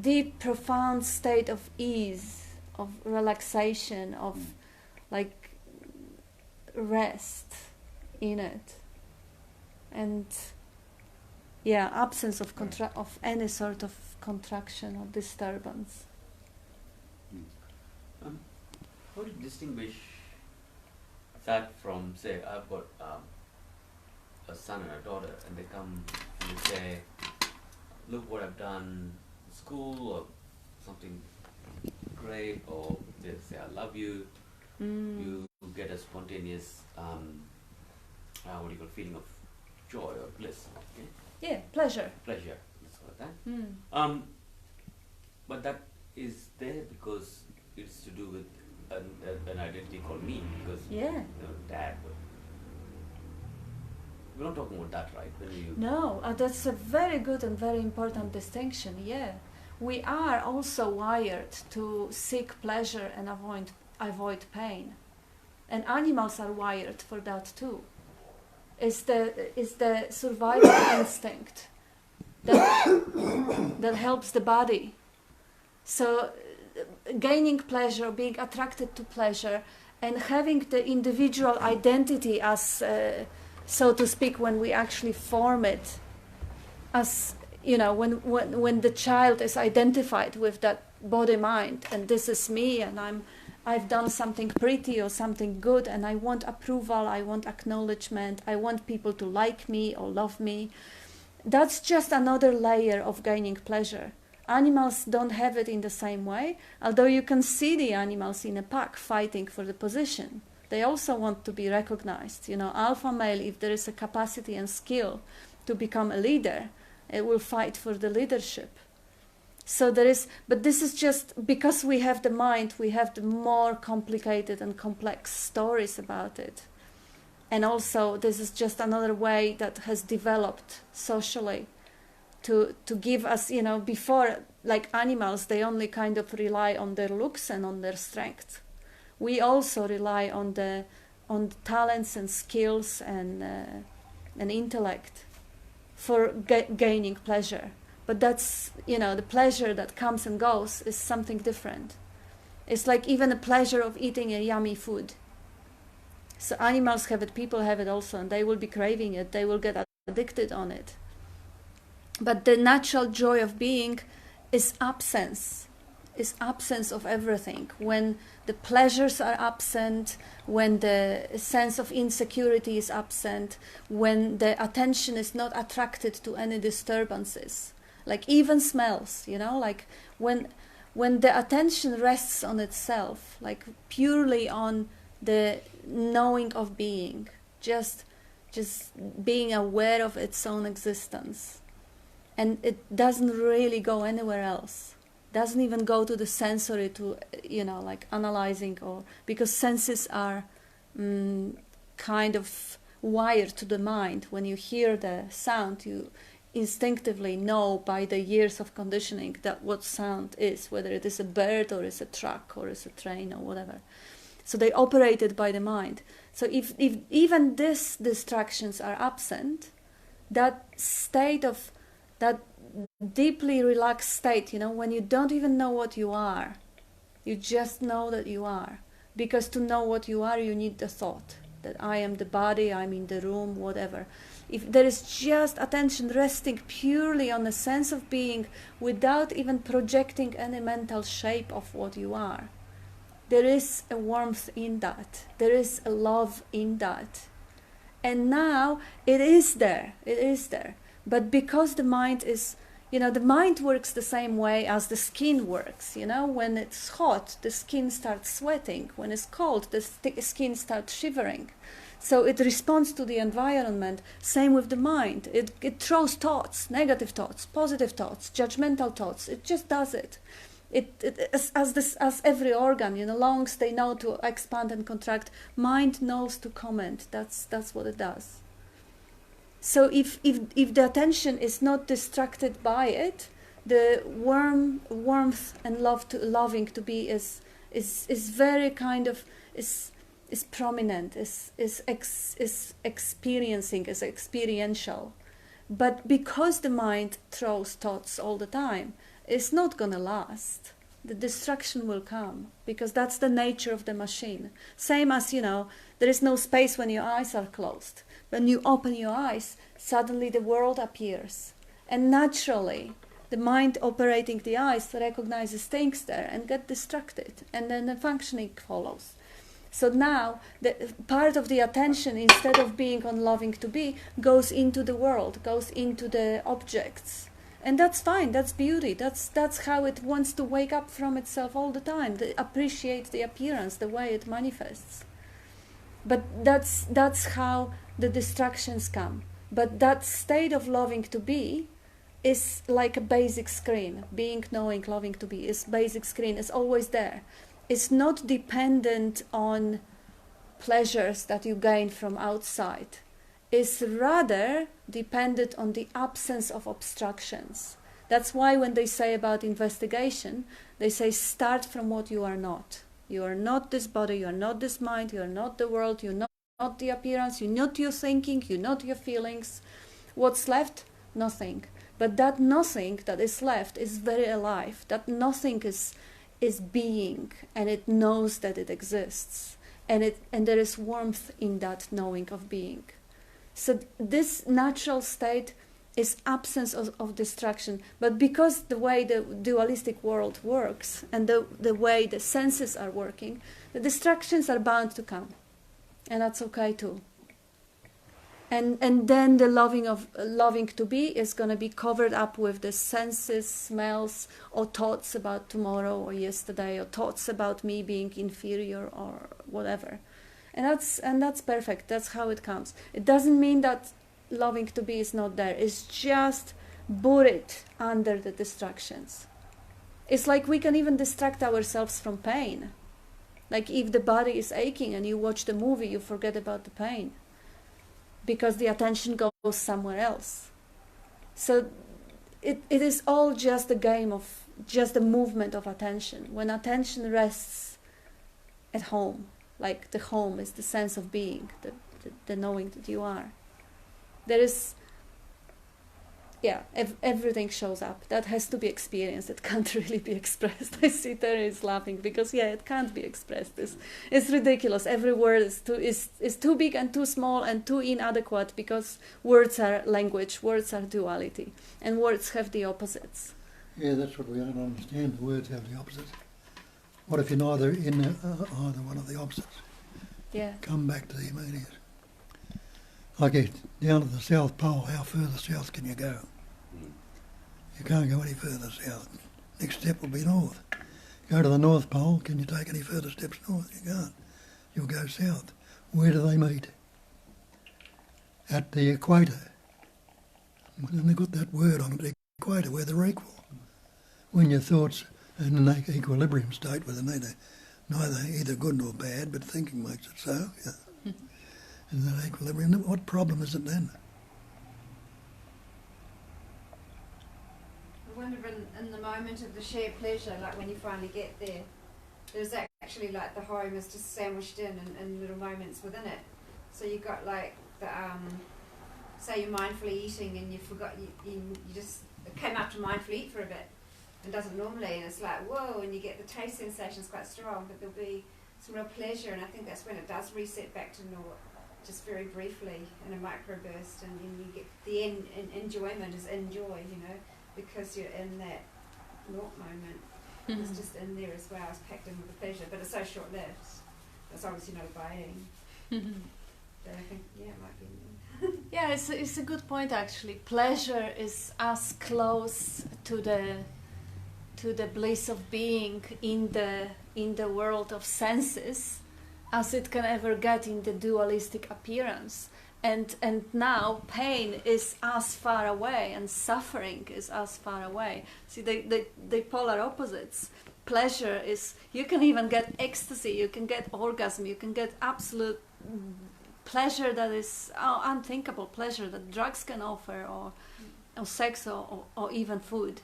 deep, profound state of ease, of relaxation, of like rest in it, and absence of of any sort of contraction or disturbance. How do you distinguish that from, say, I've got a son and a daughter, and they come and they say, look what I've done in school or something great, or they say I love you, you get a spontaneous, what do you call, feeling of joy or bliss. Okay? Yeah, pleasure. Pleasure. Let's call it that. But that is there because it's to do with an identity called me, because Yeah. dad. We're not talking about that, right? When you No, that's a very good and very important distinction. Yeah, we are also wired to seek pleasure and avoid pain, and animals are wired for that too. It's the survival instinct that helps the body. So, gaining pleasure, being attracted to pleasure, and having the individual identity as, so to speak, when we actually form it, as when the child is identified with that body mind, and this is me, and I've done something pretty or something good, and I want approval, I want acknowledgement, I want people to like me or love me. That's just another layer of gaining pleasure. Animals don't have it in the same way, although you can see the animals in a pack fighting for the position. They also want to be recognized. Alpha male, if there is a capacity and skill to become a leader, it will fight for the leadership. So but this is just because we have the mind, we have the more complicated and complex stories about it. And also, this is just another way that has developed socially to give us, before, like animals, they only kind of rely on their looks and on their strength. We also rely on the talents and skills and intellect for gaining pleasure. But that's, the pleasure that comes and goes is something different. It's like even the pleasure of eating a yummy food. So animals have it, people have it also, and they will be craving it, they will get addicted on it. But the natural joy of being is absence of everything. When the pleasures are absent, when the sense of insecurity is absent, when the attention is not attracted to any disturbances, like even smells, like when the attention rests on itself, like purely on the knowing of being, just being aware of its own existence, and it doesn't really go anywhere else. Doesn't even go to the sensory to, like analyzing, or because senses are kind of wired to the mind. When you hear the sound, you instinctively know by the years of conditioning that what sound is, whether it is a bird or is a truck or is a train or whatever. So they operated by the mind. So if even these distractions are absent, that state of that deeply relaxed state, when you don't even know what you are, you just know that you are. Because to know what you are, you need the thought that I am the body, I'm in the room, whatever. If there is just attention resting purely on the sense of being without even projecting any mental shape of what you are, there is a warmth in that. There is a love in that. And now it is there. But because the mind is, the mind works the same way as the skin works. When it's hot, the skin starts sweating. When it's cold, the skin starts shivering. So it responds to the environment. Same with the mind. It throws thoughts, negative thoughts, positive thoughts, judgmental thoughts. It just does it. As every organ, lungs, they know to expand and contract. Mind knows to comment. That's what it does. So if the attention is not distracted by it, the warmth and loving to be is very kind of is prominent, is experiencing, is experiential. But because the mind throws thoughts all the time, it's not gonna last. The distraction will come, because that's the nature of the machine. Same as, there is no space when your eyes are closed. When you open your eyes, suddenly the world appears. And naturally, the mind operating the eyes recognizes things there and get distracted. And then the functioning follows. So now, the part of the attention, instead of being on loving to be, goes into the world, goes into the objects. And that's fine, that's beauty, that's how it wants to wake up from itself all the time, appreciate the appearance, the way it manifests. But that's how the distractions come. But that state of loving to be is like a basic screen. Being, knowing, loving to be is basic screen, is always there. It's not dependent on pleasures that you gain from outside. It's rather dependent on the absence of obstructions. That's why when they say about investigation, they say start from what you are not. You are not this body, you are not this mind, you are not the world, you're not the appearance, you're not your thinking, you're not your feelings. What's left? Nothing. But that nothing that is left is very alive. That nothing is being, and it knows that it exists. And there is warmth in that knowing of being. So this natural state is absence of distraction. But because the way the dualistic world works and the way the senses are working, the distractions are bound to come. And that's okay too. And then the loving to be is going to be covered up with the senses, smells, or thoughts about tomorrow or yesterday, or thoughts about me being inferior or whatever. And that's perfect. That's how it comes. It doesn't mean that loving to be is not there. It's just buried under the distractions. It's like we can even distract ourselves from pain. Like if the body is aching and you watch the movie, you forget about the pain, because the attention goes somewhere else. So it is all just a game of just the movement of attention. When attention rests at home, like the home is the sense of being, the knowing that you are, there is, everything shows up. That has to be experienced. It can't really be expressed. I see Terry is laughing because it can't be expressed. It's ridiculous. Every word is too big and too small and too inadequate, because words are language, words are duality, and words have the opposites. Yeah, that's what we don't understand. The words have the opposites. What if you're neither in either one of the opposites? Yeah. Come back to the immediate. Like down to the South Pole, how further south can you go? You can't go any further south. Next step will be north. Go to the North Pole, can you take any further steps north? You can't. You'll go south. Where do they meet? At the equator. And they've got that word on it, the equator, where they're equal. When your thoughts are in an equilibrium state where they're neither either good nor bad, but thinking makes it so. Yeah. In that equilibrium, what problem is it then? I wonder in the moment of the shared pleasure, like when you finally get there, there's actually like the home is just sandwiched in little moments within it. So you got like the say you're mindfully eating and you forgot you just came up to mindfully eat for a bit and doesn't normally, and it's like whoa, and you get the taste sensations quite strong, but there'll be some real pleasure, and I think that's when it does reset back to normal. Just very briefly in a microburst, and then you get the enjoyment is enjoy, because you're in that naught moment. It's just in there as well. It's packed in with the pleasure, but it's so short-lived. That's obviously not abiding. But I think, it might be in there. Yeah, it's a good point actually. Pleasure is as close to the bliss of being in the world of senses as it can ever get in the dualistic appearance. And now pain is as far away and suffering is as far away. See, they polar opposites. Pleasure is, you can even get ecstasy, you can get orgasm, you can get absolute pleasure that is unthinkable pleasure that drugs can offer, or sex, or even food.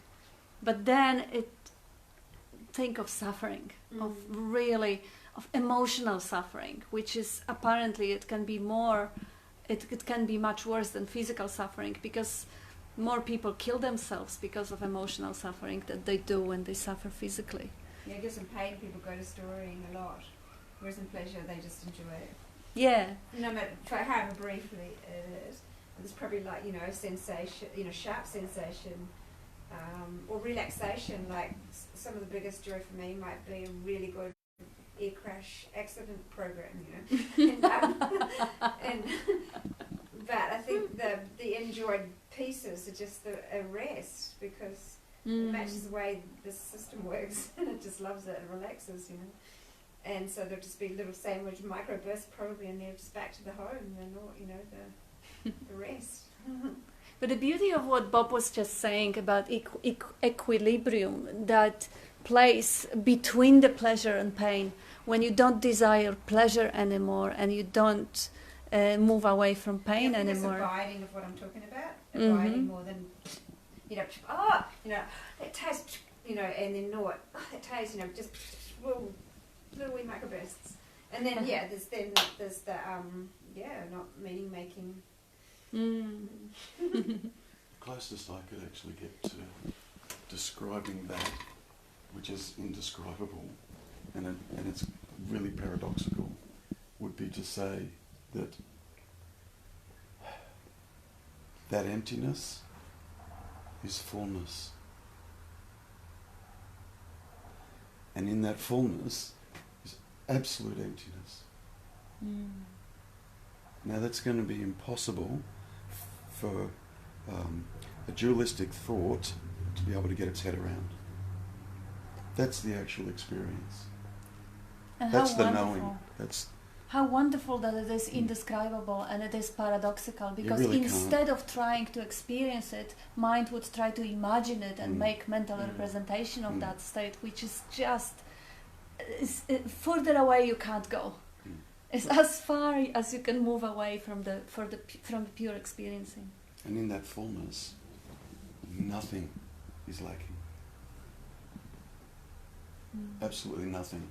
But then think of suffering, of really, of emotional suffering, which is apparently it can be much worse than physical suffering, because more people kill themselves because of emotional suffering than they do when they suffer physically. Yeah, I guess in pain people go to storying a lot, whereas in pleasure they just enjoy it. Yeah. No matter however briefly it is. It's probably like, sensation, sharp sensation, or relaxation. Like some of the biggest joy for me might be a really good air crash accident program, but I think the enjoyed pieces are just a rest, because it matches the way the system works, and it just loves it and relaxes, you know. And so there'll just be little sandwich microbursts probably, and they're just back to the home and all, you know, the rest. But the beauty of what Bob was just saying about equilibrium, that place between the pleasure and pain, when you don't desire pleasure anymore and you don't move away from pain Yeah, I think anymore. it's abiding of what I'm talking about. Abiding more than, you know, that taste, you know, and then not, that taste, you know, just little wee microbursts. And then, there's the, not meaning making. Closest I could actually get to describing that, which is indescribable, and it's really paradoxical, would be to say that that emptiness is fullness. And in that fullness is absolute emptiness. Now that's going to be impossible for a dualistic thought to be able to get its head around. That's the actual experience. And That's how the wonderful. knowing. That's How wonderful that it is indescribable and it is paradoxical, because really instead of trying to experience it, mind would try to imagine it and make mental representation of that state, which is just further away you can't go. It's as far as you can move away from the pure experiencing. And in that fullness, nothing is lacking. Absolutely nothing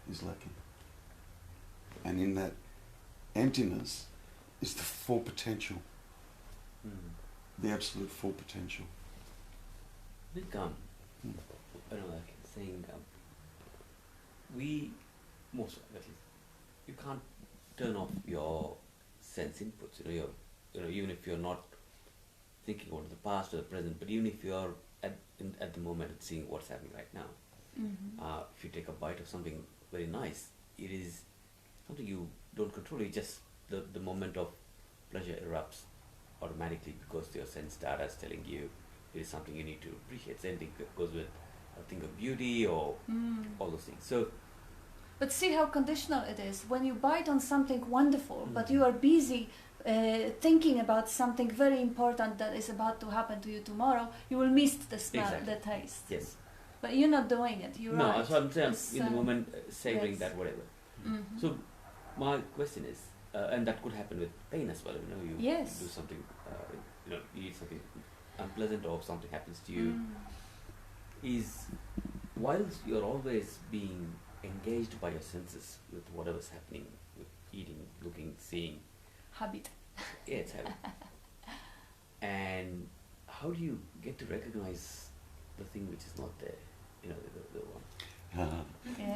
is lacking. And in that emptiness is the full potential. The absolute full potential. I think, I don't know, like saying, we, most of it, you can't turn off your sense inputs, you know, even if you're not thinking about the past or the present, but even if you're at the moment seeing what's happening right now. If you take a bite of something very nice, it is something you don't control. It's just the moment of pleasure erupts automatically because your sense data is telling you it is something you need to appreciate. Same thing goes with a thing of beauty or all those things. So, but see how conditional it is. When you bite on something wonderful, but you are busy thinking about something very important that is about to happen to you tomorrow, you will miss the smell, the taste. Yes. But you're not doing it. You're right. No, so I'm saying in the moment savoring that whatever. So my question is, and that could happen with pain as well. You know, you do something, you eat something unpleasant or something happens to you. Is whilst you're always being engaged by your senses with whatever's happening, with eating, looking, seeing. Habit. Yeah, it's habit. And how do you get to recognize the thing which is not there? You know, the one.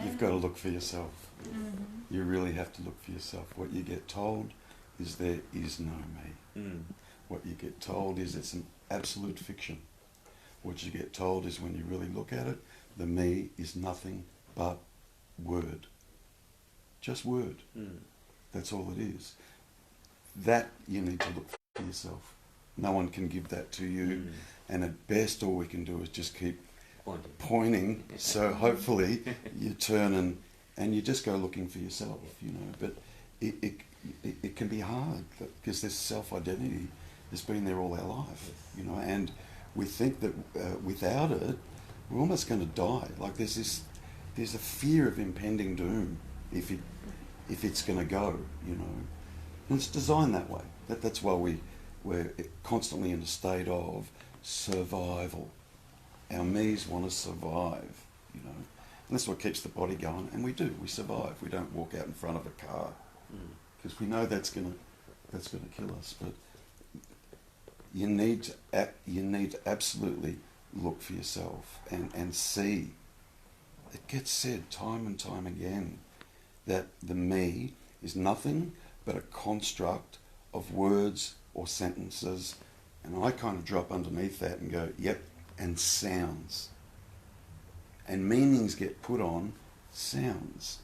You've got to look for yourself. You really have to look for yourself. What you get told is there is no me. What you get told is it's an absolute fiction. What you get told is when you really look at it, the me is nothing but word. Just word. That's all it is. That you need to look for yourself. No one can give that to you. And at best all we can do is just keep pointing, so hopefully you turn and you just go looking for yourself, you know. But it can be hard because this self-identity has been there all our life, you know, and we think that without it we're almost going to die. Like there's a fear of impending doom if it's going to go, you know. And it's designed that way. That's why we're constantly in a state of survival. Our me's want to survive, you know. And that's what keeps the body going. And we do. We survive. We don't walk out in front of a car because we know that's gonna kill us. But you need to absolutely look for yourself and see. It gets said time and time again that the me is nothing but a construct of words or sentences, and I kind of drop underneath that and go, yep, and sounds. And meanings get put on sounds.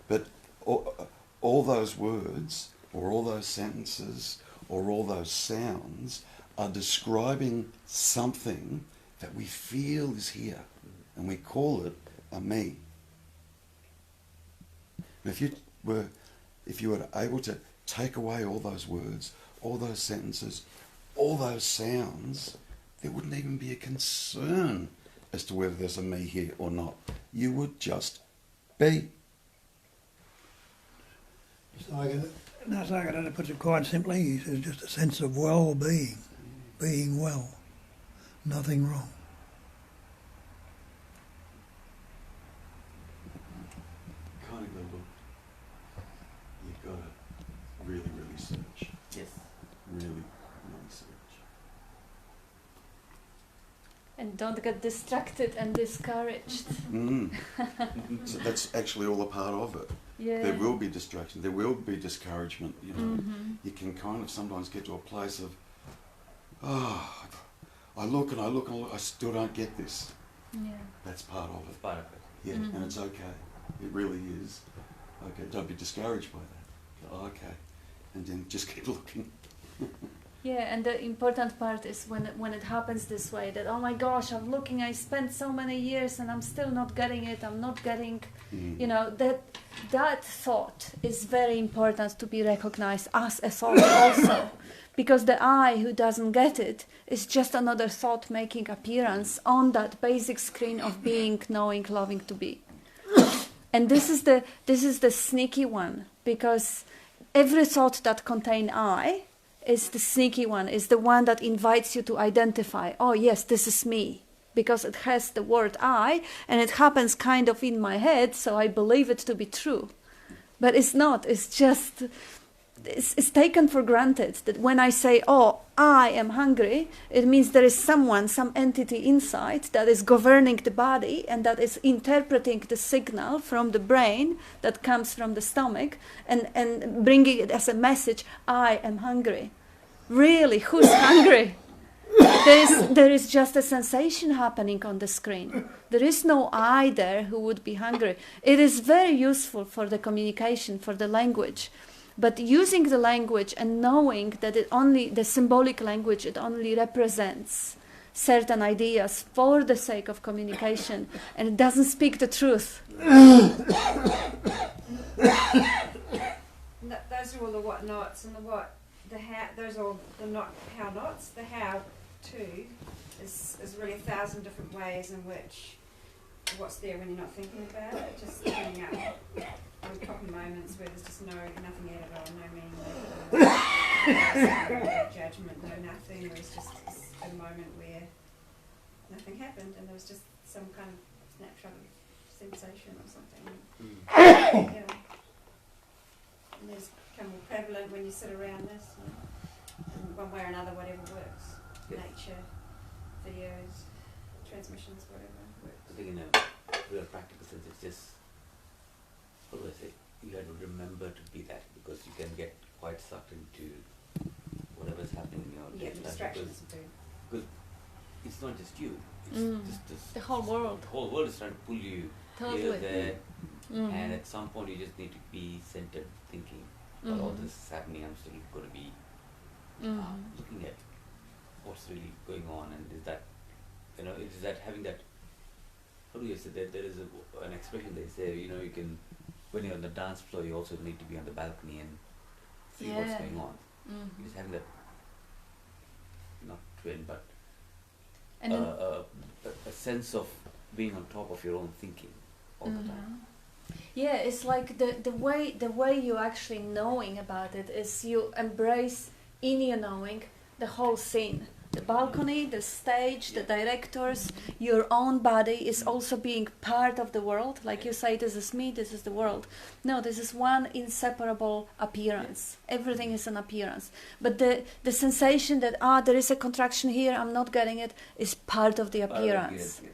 But all those words or all those sentences or all those sounds are describing something that we feel is here, and we call it a me. And if you were able to take away all those words, all those sentences, all those sounds, there wouldn't even be a concern as to whether there's a me here or not. You would just be. Sayagata puts it quite simply. He says just a sense of well-being, being well, nothing wrong. Kind of got to look. You've got to really, really search. Yes. Really, really search. And don't get distracted and discouraged. So that's actually all a part of it. Yeah. There will be distraction. There will be discouragement. You know, Mm-hmm. you can kind of sometimes get to a place of, I look and I look and I look, I still don't get this. Yeah. That's part of It's it. part of it. Yeah, Mhm. and it's okay. It really is. Okay, don't be discouraged by that. Go, okay, and then just keep looking. Yeah, and the important part is when it happens this way, that, oh my gosh, I'm looking, I spent so many years and I'm still not getting it, I'm not getting, you know, that thought is very important to be recognized as a thought also. Because the I who doesn't get it is just another thought making appearance on that basic screen of being, knowing, loving to be. And this is the sneaky one, because every thought that contains I is the sneaky one, is the one that invites you to identify, oh yes, this is me, because it has the word I, and it happens kind of in my head, so I believe it to be true. But it's not, it's just, it's taken for granted that when I say, oh, I am hungry, it means there is someone, some entity inside that is governing the body and that is interpreting the signal from the brain that comes from the stomach and bringing it as a message, I am hungry. Really, who's hungry? There is just a sensation happening on the screen. There is no I there who would be hungry. It is very useful for the communication, for the language. But using the language and knowing that the symbolic language, it only represents certain ideas for the sake of communication, and it doesn't speak the truth. Those are all the what nots and the how. Those are all the not how nots. The how too is really 1,000 different ways in which what's there when you're not thinking about it. Just coming up. There's a couple of moments where there's just nothing at all, no meaning, no judgment, no nothing. There was just a moment where nothing happened, and there was just some kind of snapshot of sensation or something. Yeah. And there's become more prevalent when you sit around this, and one way or another, whatever works. Nature, videos, transmissions, whatever works. I think in a real practical sense, it's just, what do I say? You have to remember to be that, because you can get quite sucked into whatever's happening in your Yeah, daily life, distractions too. because it's not just you. It's just this. The whole world. The whole world is trying to pull you Totally. here, there, Mhm. and at some point you just need to be centered, thinking, well, all this is happening, I'm still going to be looking at what's really going on, and is that, is that having that, how do you say that, there is an expression they say, you can, when you're on the dance floor, you also need to be on the balcony and see what's going on. Just having that, not twin, but And then, a sense of being on top of your own thinking all the time. yeah, it's like the way you actually knowing about it is you embrace in your knowing the whole scene. The balcony, the stage, the directors, your own body is also being part of the world. Like you say, this is me, this is the world. No, this is one inseparable appearance. Everything is an appearance. But the sensation that, there is a contraction here, I'm not getting it, is part of the appearance. Yes.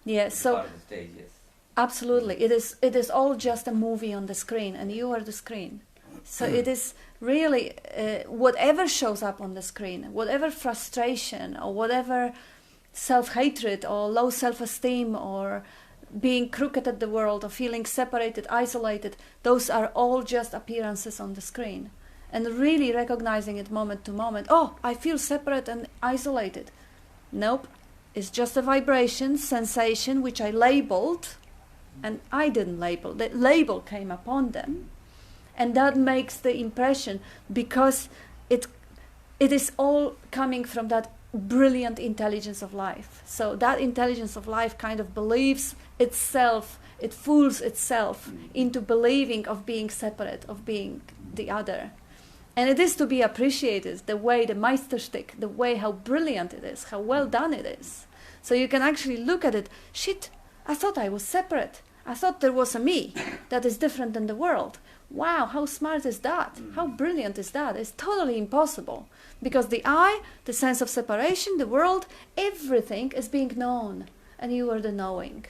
Yeah, It's so part of the stage, yes. absolutely. It is all just a movie on the screen, and you are the screen. So it is really whatever shows up on the screen, whatever frustration or whatever self-hatred or low self-esteem or being crooked at the world or feeling separated, isolated, those are all just appearances on the screen. and really recognizing it moment to moment. Oh, I feel separate and isolated. Nope, it's just a vibration, sensation, which I labeled, and I didn't label. The label came upon them, and that makes the impression, because it is all coming from that brilliant intelligence of life. So that intelligence of life kind of believes itself, it fools itself into believing of being separate, of being the other. And it is to be appreciated, the way the Meisterstück, the way how brilliant it is, how well done it is. So you can actually look at it, shit, I thought I was separate. I thought there was a me that is different than the world. Wow, how smart is that? How brilliant is that? It's totally impossible. Because the I, the sense of separation, the world, everything is being known. And you are the knowing.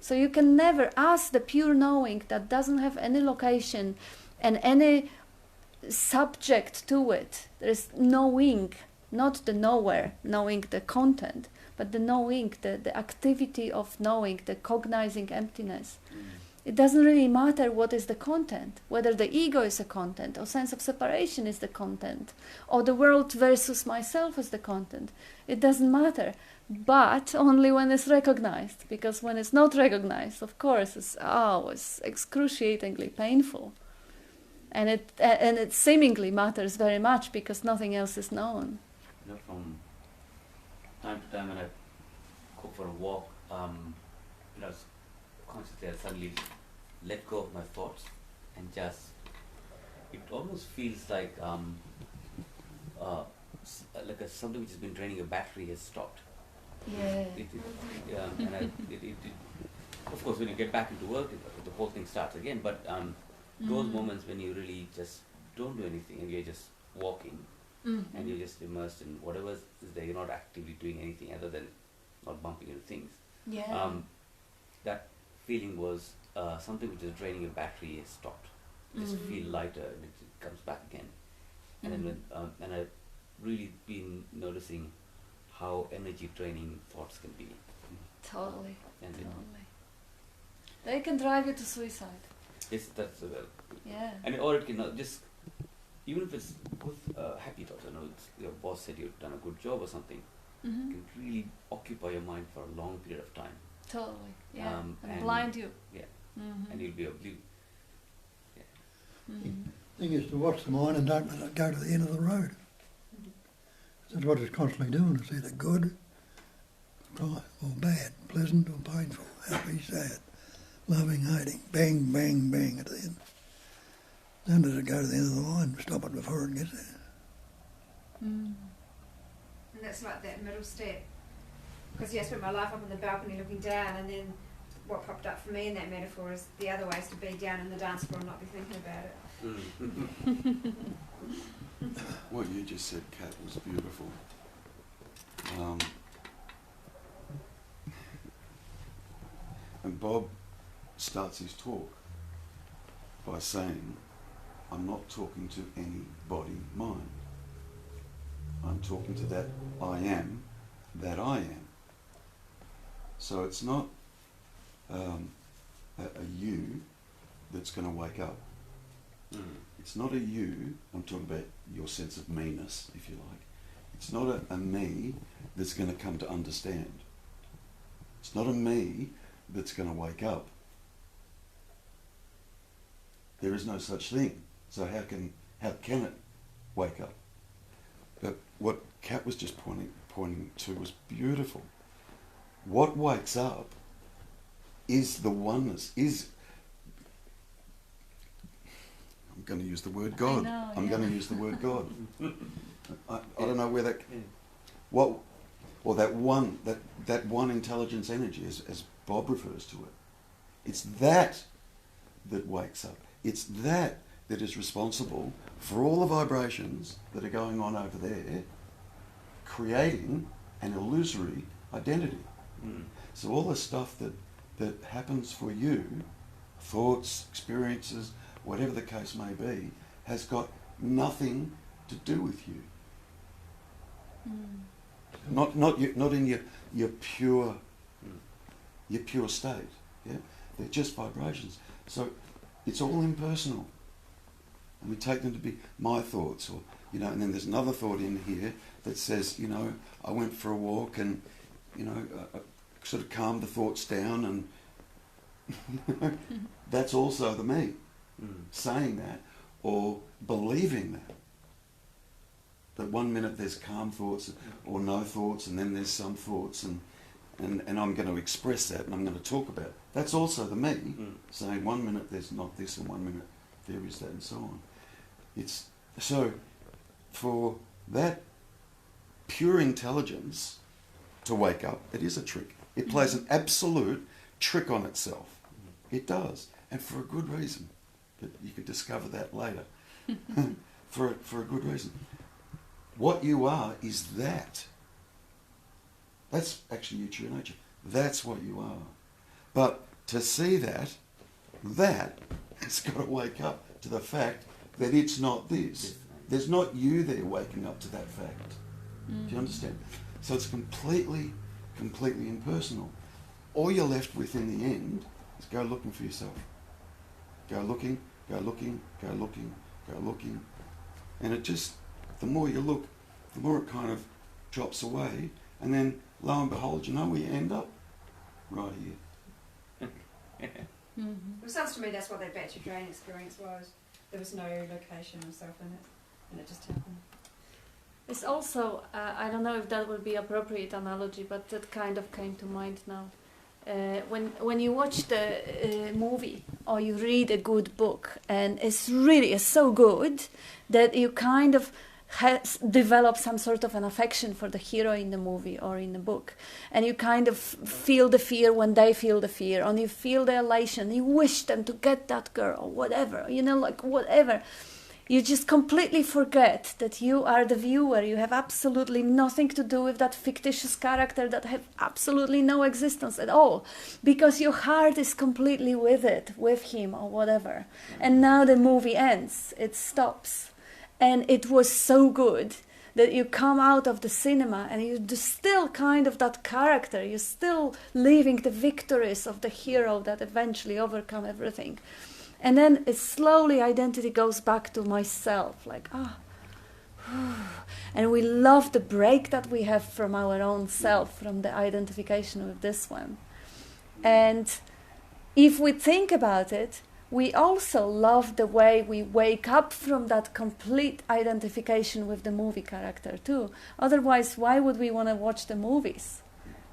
So you can never ask the pure knowing that doesn't have any location and any subject to it. There is knowing, not the knower, knowing the content, but the knowing, the activity of knowing, the cognizing emptiness. It doesn't really matter what is the content, whether the ego is the content, or sense of separation is the content, or the world versus myself is the content. It doesn't matter, but only when it's recognized, because when it's not recognized, of course, it's excruciatingly painful. And it seemingly matters very much because nothing else is known. You know, from time to time when I go for a walk, you know, consciously I suddenly let go of my thoughts and just, it almost feels like something which has been draining a battery has stopped. Yeah. Of course, when you get back into work, the whole thing starts again. But those moments when you really just don't do anything and you're just walking and you're just immersed in whatever is there, you're not actively doing anything other than not bumping into things. Yeah. That feeling was something which is draining your battery has stopped. You just feel lighter and it comes back again. And then and I've really been noticing how energy draining thoughts can be. Totally. And Totally. They can drive you to suicide. Yes, that's Yeah. and or it can just, even if it's with happy thoughts, I know your boss said you've done a good job or something, it can really occupy your mind for a long period of time. Totally. Yeah. And and blind you. Yeah. And you'll be oblivious. Thing is to watch the mind and don't let it go to the end of the road. That's what it's constantly doing. It's either good or bad, pleasant or painful, happy, sad, loving, hating, bang, bang, bang at the end. Don't let it go to the end of the line. Stop it before it gets there. And that's like that middle step. Because I spent my life up on the balcony looking down, and then what popped up for me in that metaphor is the other way is to be down in the dance floor and not be thinking about it. What you just said, Kat, was beautiful. And Bob starts his talk by saying, I'm not talking to any body mind. I'm talking to that I am that I am. So it's not a you that's going to wake up. It's not a you, I'm talking about your sense of me-ness, if you like. It's not a me that's going to come to understand. It's not a me that's going to wake up. There is no such thing. So how can it wake up? But what Kat was just pointing to was beautiful. What wakes up is the oneness, I'm going to use the word God. I'm going to use the word God. I don't know where that, that one intelligence energy, as Bob refers to it. It's that wakes up. It's that is responsible for all the vibrations that are going on over there, creating an illusory identity. So all the stuff that happens for you, thoughts, experiences, whatever the case may be, has got nothing to do with you. Not in your pure state. Yeah, they're just vibrations. So it's all impersonal. and we take them to be my thoughts, or and then there's another thought in here that says, I went for a walk and I sort of calmed the thoughts down, and that's also the me saying that or believing that 1 minute there's calm thoughts or no thoughts, and then there's some thoughts, and I'm going to express that and I'm going to talk about it. That's also the me saying 1 minute there's not this and 1 minute there is that, and so on. It's so for that pure intelligence to wake up, it is a trick. It plays an absolute trick on itself. It does, and for a good reason. But you could discover that later. for a good reason. What you are is that. That's actually your true nature. That's what you are. But to see that it's got to wake up to the fact that it's not this. There's not you there waking up to that fact. Do you understand? So it's completely impersonal. All you're left with in the end is go looking for yourself. Go looking, go looking, go looking, go looking. And it just, the more you look, the more it kind of drops away. And then, lo and behold, you know where you end up? Right here. It sounds to me that's what that battery drain experience was. There was no location or self in it, and it just happened. It's also, I don't know if that would be appropriate analogy, but that kind of came to mind now. When you watch the movie or you read a good book and it's so good that you kind of develop some sort of an affection for the hero in the movie or in the book, and you kind of feel the fear when they feel the fear, and you feel the elation, you wish them to get that girl, whatever, whatever. You just completely forget that you are the viewer. You have absolutely nothing to do with that fictitious character that have absolutely no existence at all, because your heart is completely with it, with him or whatever. And now the movie ends, it stops. And it was so good that you come out of the cinema and you're still kind of that character. You're still living the victories of the hero that eventually overcome everything. And then it slowly identity goes back to myself, like, and we love the break that we have from our own self, from the identification with this one. And if we think about it, we also love the way we wake up from that complete identification with the movie character too. Otherwise, why would we want to watch the movies?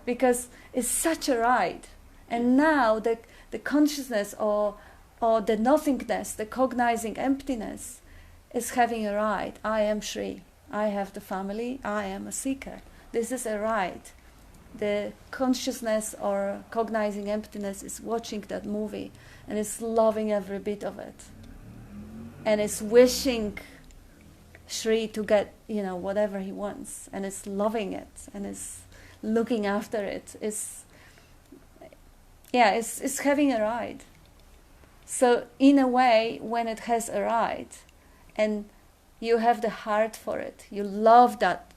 Because it's such a ride. And now the consciousness or the nothingness, the cognizing emptiness, is having a ride. I am Shri. I have the family. I am a seeker. This is a ride. The consciousness or cognizing emptiness is watching that movie and is loving every bit of it. And is wishing Shri to get, whatever he wants. And is loving it and is looking after it. It's having a ride. So in a way, when it has a ride and you have the heart for it, you love that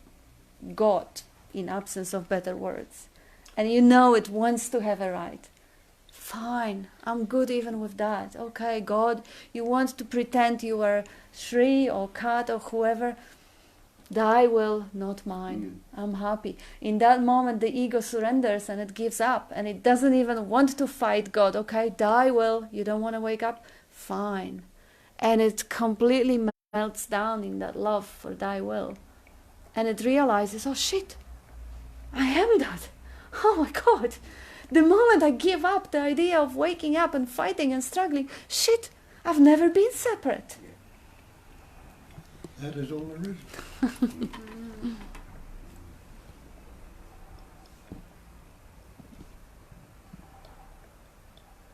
God, in absence of better words, and it wants to have a ride, fine, I'm good even with that. Okay, God, you want to pretend you are Shri or Kat or whoever, thy will, not mine. I'm happy. In that moment, the ego surrenders and it gives up and it doesn't even want to fight God. Okay, thy will, you don't want to wake up? Fine. And it completely melts down in that love for thy will. And it realizes, oh shit, I am that. Oh my God. The moment I give up the idea of waking up and fighting and struggling, shit, I've never been separate. That is all there is.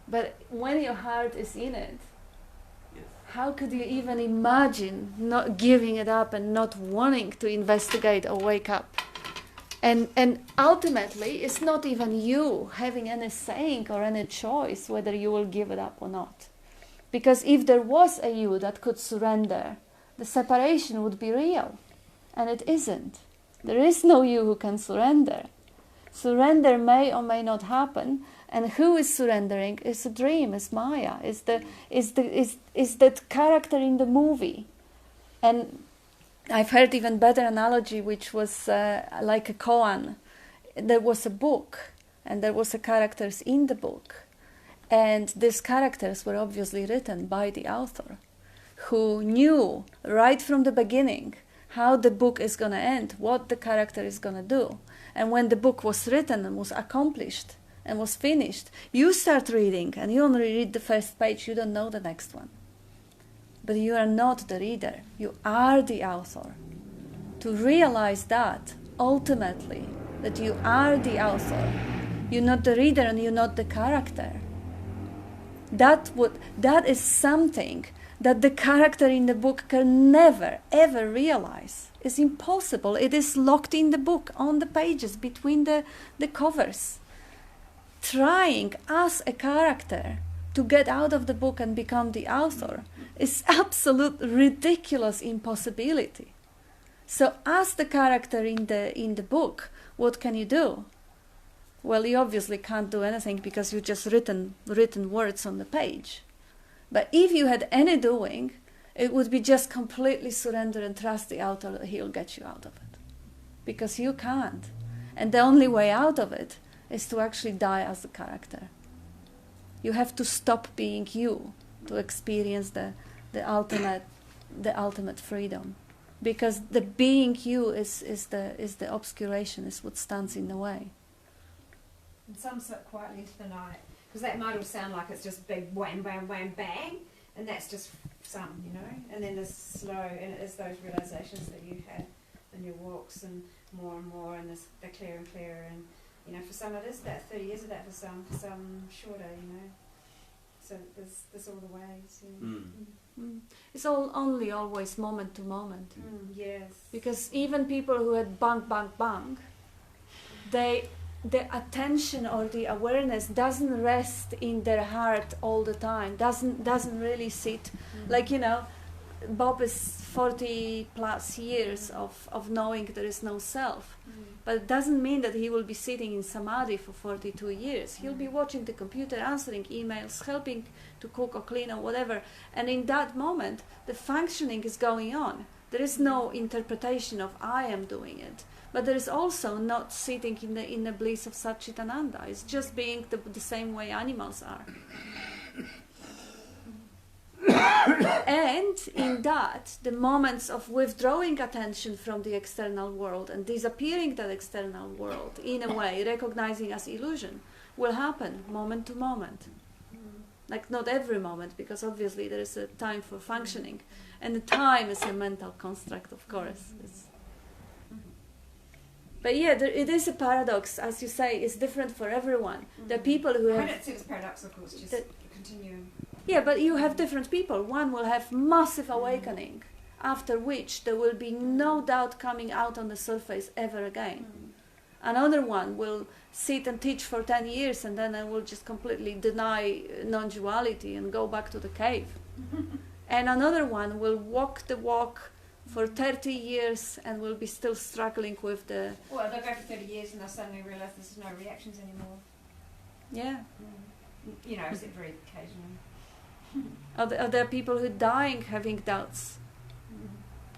But when your heart is in it, how could you even imagine not giving it up and not wanting to investigate or wake up? And ultimately, it's not even you having any saying or any choice whether you will give it up or not. Because if there was a you that could surrender, the separation would be real. And it isn't. There is no you who can surrender. Surrender may or may not happen, and who is surrendering is a dream, is Maya, is that character in the movie. And I've heard even better analogy, which was like a koan. There was a book, and there was a characters in the book, and these characters were obviously written by the author, who knew right from the beginning how the book is going to end, what the character is going to do. And when the book was written and was accomplished and was finished, you start reading and you only read the first page, you don't know the next one. But you are not the reader, you are the author. To realize that, ultimately, that you are the author, you're not the reader and you're not the character. That is something that the character in the book can never, ever realize. It's impossible. It is locked in the book, on the pages, between the covers. Trying as a character to get out of the book and become the author is absolute ridiculous impossibility. So as the character in the book, what can you do? Well, you obviously can't do anything because you just written words on the page. But if you had any doing, it would be just completely surrender and trust the author that he'll get you out of it. Because you can't. And the only way out of it is to actually die as the character. You have to stop being you to experience the ultimate freedom. Because the being you is the obscuration, is what stands in the way. And some sit quietly into the night. Because that might all sound like it's just big wham, bam, wham, bang. And that's just some, you know. And then there's slow, and it is those realizations that you had in your walks, and more, and they're clearer and clearer. And, you know, for some it is that, 30 years of that, for some shorter, you know. So there's all the ways. Yeah. It's only always moment to moment. Yes. Because even people who had bang, bang, bang, the attention or the awareness doesn't rest in their heart all the time, doesn't really sit. Like, you know, Bob is 40 plus years of knowing there is no self. But it doesn't mean that he will be sitting in samadhi for 42 years. He'll be watching the computer, answering emails, helping to cook or clean or whatever. And in that moment, the functioning is going on. There is no interpretation of I am doing it. But there is also not sitting in the bliss of Satchitananda. It's just being the same way animals are. And in that, the moments of withdrawing attention from the external world and disappearing that external world, in a way, recognizing as illusion, will happen moment to moment. Like not every moment, because obviously there is a time for functioning. And the time is a mental construct, of course. But yeah, it is a paradox, as you say, it's different for everyone. The people who have... I don't see it as paradoxical, it's just continuing. Yeah, but you have different people. One will have massive awakening, after which there will be no doubt coming out on the surface ever again. Another one will sit and teach for 10 years and then I will just completely deny non-duality and go back to the cave. And another one will walk the walk for 30 years and will be still struggling with the... Well, they'll go for 30 years and they'll suddenly realise there's no reactions anymore. Yeah. You know, except very occasionally. Are there people who are dying having doubts?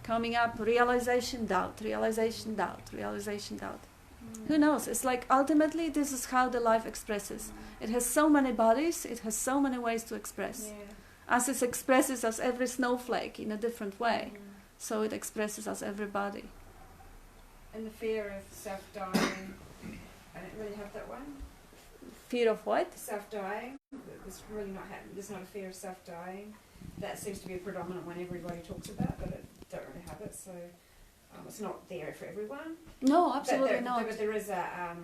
Coming up, realization, doubt, realization, doubt, realization, doubt. Who knows? It's like ultimately this is how the life expresses. It has so many bodies, it has so many ways to express. Yeah. As it expresses as every snowflake in a different way, so it expresses as everybody. And the fear of self-dying, I don't really have that one. Fear of what? Self-dying. There's really not there's not a fear of self-dying. That seems to be a predominant one everybody talks about, but I don't really have it, so it's not there for everyone. No, absolutely not. But there is a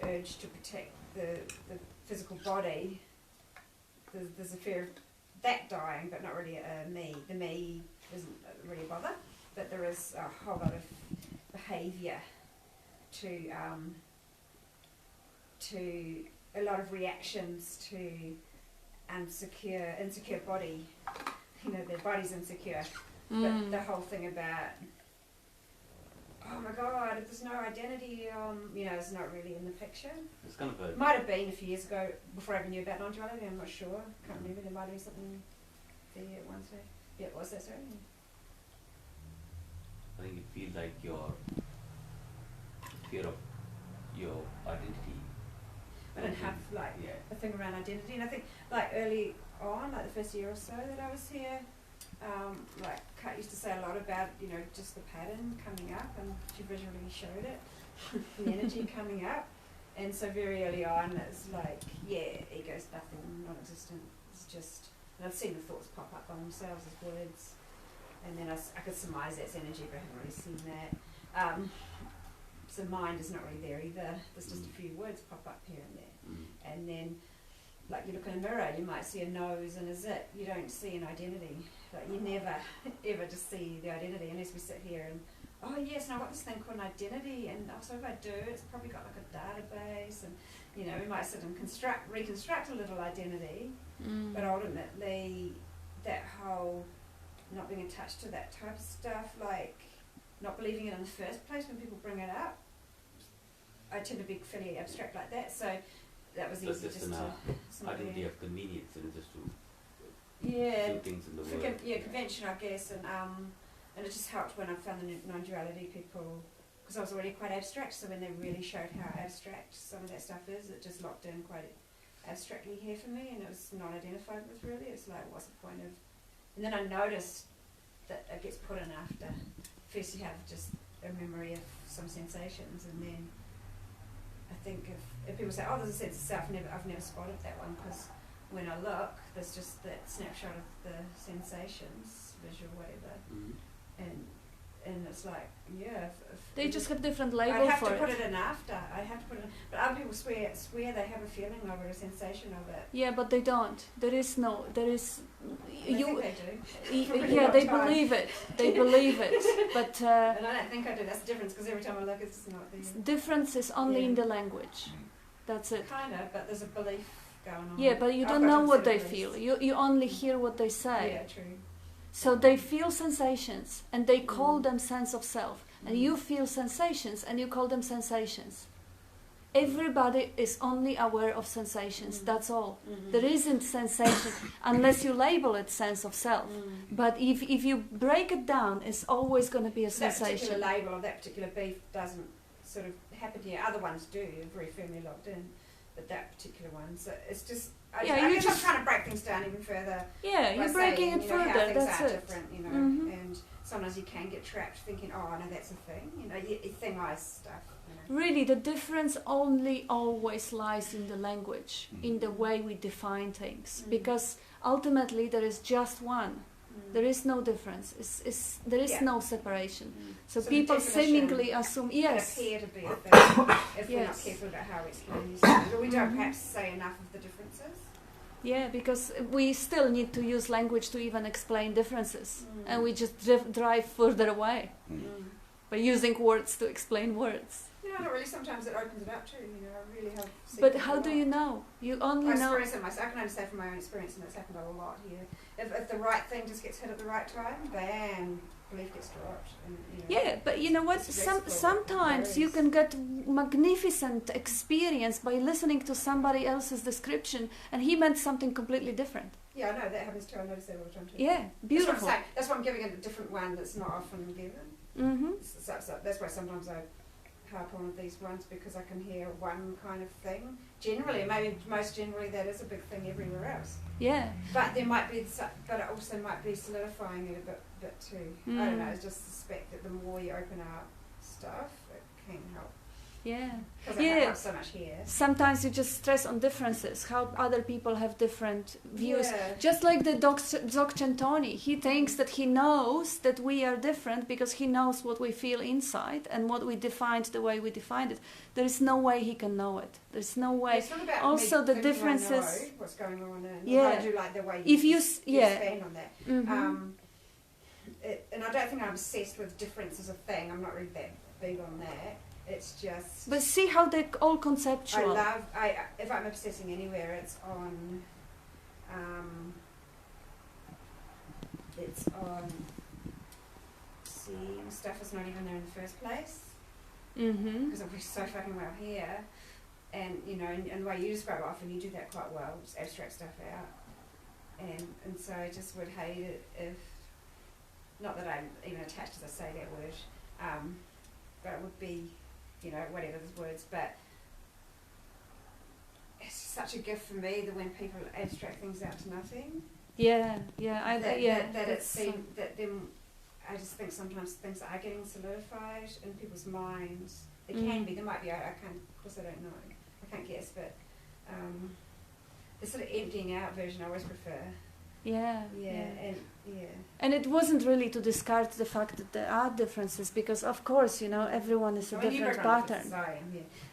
urge to protect the physical body. There's a fear of that dying, but not really a me. The me isn't really a bother, but there is a whole lot of behaviour to a lot of reactions to insecure body. You know, their body's insecure. But the whole thing about oh my god, if there's no identity, it's not really in the picture. It's kind of a. Might have been a few years ago before I even knew about non-duality. I'm not sure. Can't remember. There might have been something there at one stage. Yeah, was that sorry? I think you feel like your fear of your identity. I don't have like a thing around identity, and I think like early on, like the first year or so that I was here, like Kat used to say a lot about just the pattern coming up, and she visually showed it, the energy coming up, and so very early on it's like ego's nothing, non-existent. It's just, and I've seen the thoughts pop up on themselves as words, and then I could surmise that's energy, but I haven't really seen that. So mind is not really there either. There's just a few words pop up here and there. And then, like you look in a mirror, you might see a nose and a zit. You don't see an identity. Like you never, ever just see the identity unless we sit here and, oh yes, and I've got this thing called an identity, and so if I do, it's probably got like a database, and we might sit and reconstruct a little identity, but ultimately that whole not being attached to that type of stuff, like not believing it in the first place when people bring it up, I tend to be fairly abstract like that, so that was easy just to... identity of convenience, and just to do things in the world. Convention, I guess, and it just helped when I found the non-duality people, because I was already quite abstract, so when they really showed how abstract some of that stuff is, it just locked in quite abstractly here for me, and it was not identified with really. It's like, what's the point of... And then I noticed that it gets put in after. First you have just a memory of some sensations, and then I think if people say, oh, there's a sense of self, I've never spotted that one, because when I look, there's just that snapshot of the sensations, visual, whatever, and it's like, if They just have different labels I'd have for to it. put it in after. I'd have to put it in, but other people swear they have a feeling of it, a sensation of it. Yeah, but they don't. There is. I think they do. They believe it. They believe it. But And I don't think I do. That's the difference, because every time I look, it's just not the difference is only in the language. That's it. kind of, but there's a belief going on. Yeah, but you I've don't got know to what consider they feel. beliefs. You only hear what they say. Yeah, true. So they feel sensations, and they call them sense of self. And you feel sensations, and you call them sensations. Everybody is only aware of sensations. That's all. There isn't sensation unless you label it sense of self. But if you break it down, it's always going to be a That sensation. particular label or that particular beef doesn't sort of happen here. Other ones do. You're very firmly locked in. But that particular one, so it's just... I guess I'm trying to break things down even further. Yeah, by you're breaking saying, it how further. things That's are it. different, and sometimes you can get trapped thinking, oh, no, that's a thing, thing-wise stuff. Really, the difference only always lies in the language, in the way we define things. Because ultimately there is just one. There is no difference. There is no separation. So people seemingly assume, yes. Can appear to be a thing if we're not careful about how we explain these things. But we don't perhaps say enough of the differences. Yeah, because we still need to use language to even explain differences. And we just drive further away by using words to explain words. Not really. Sometimes it opens it up too. I really have. But how do you know? You only know. I experience it myself. I can only say from my own experience, and it's happened a lot here. If the right thing just gets hit at the right time, bam, belief gets dropped. And, yeah, but you know what? Sometimes you can get magnificent experience by listening to somebody else's description, and he meant something completely different. Yeah, I know that happens too. I notice that all the time too. Yeah, beautiful. That's why I'm giving it a different one that's not often given. So that's why sometimes I harp on these ones, because I can hear one kind of thing. Generally, maybe most generally, that is a big thing everywhere else. Yeah. But there might be, but it also might be solidifying it a bit too. I don't know. I just suspect that the more you open up stuff, it can help. Yeah. Because I can't help so much here. Sometimes you just stress on differences, how other people have different views. Yeah. Just like the Dzogchen Tony, he thinks that he knows that we are different because he knows what we feel inside and what we defined the way we defined it. There is no way he can know it. There's no way. It's not about also, the thinking differences. I know what's going on, and yeah. I do like the way if you expand on that. And I don't think I'm obsessed with difference as a thing. I'm not really that big on that. It's just. But see how they're all conceptual. If I'm obsessing anywhere, it's on. Seeing the stuff is not even there in the first place. Mm-hmm. Because it works so fucking well here. And, you know, and the way you describe it, often you do that quite well, just abstract stuff out. And so I just would hate it if, not that I'm even attached as I say that word, but it would be, you know, whatever the words, but it's such a gift for me that when people abstract things out to nothing. Yeah, I just think sometimes things are getting solidified in people's minds. They can be, they might be, I can't, of course I don't know, I can't guess, but the sort of emptying out version I always prefer. Yeah. Yeah. And it wasn't really to discard the fact that there are differences, because of course, you know, everyone is a different pattern.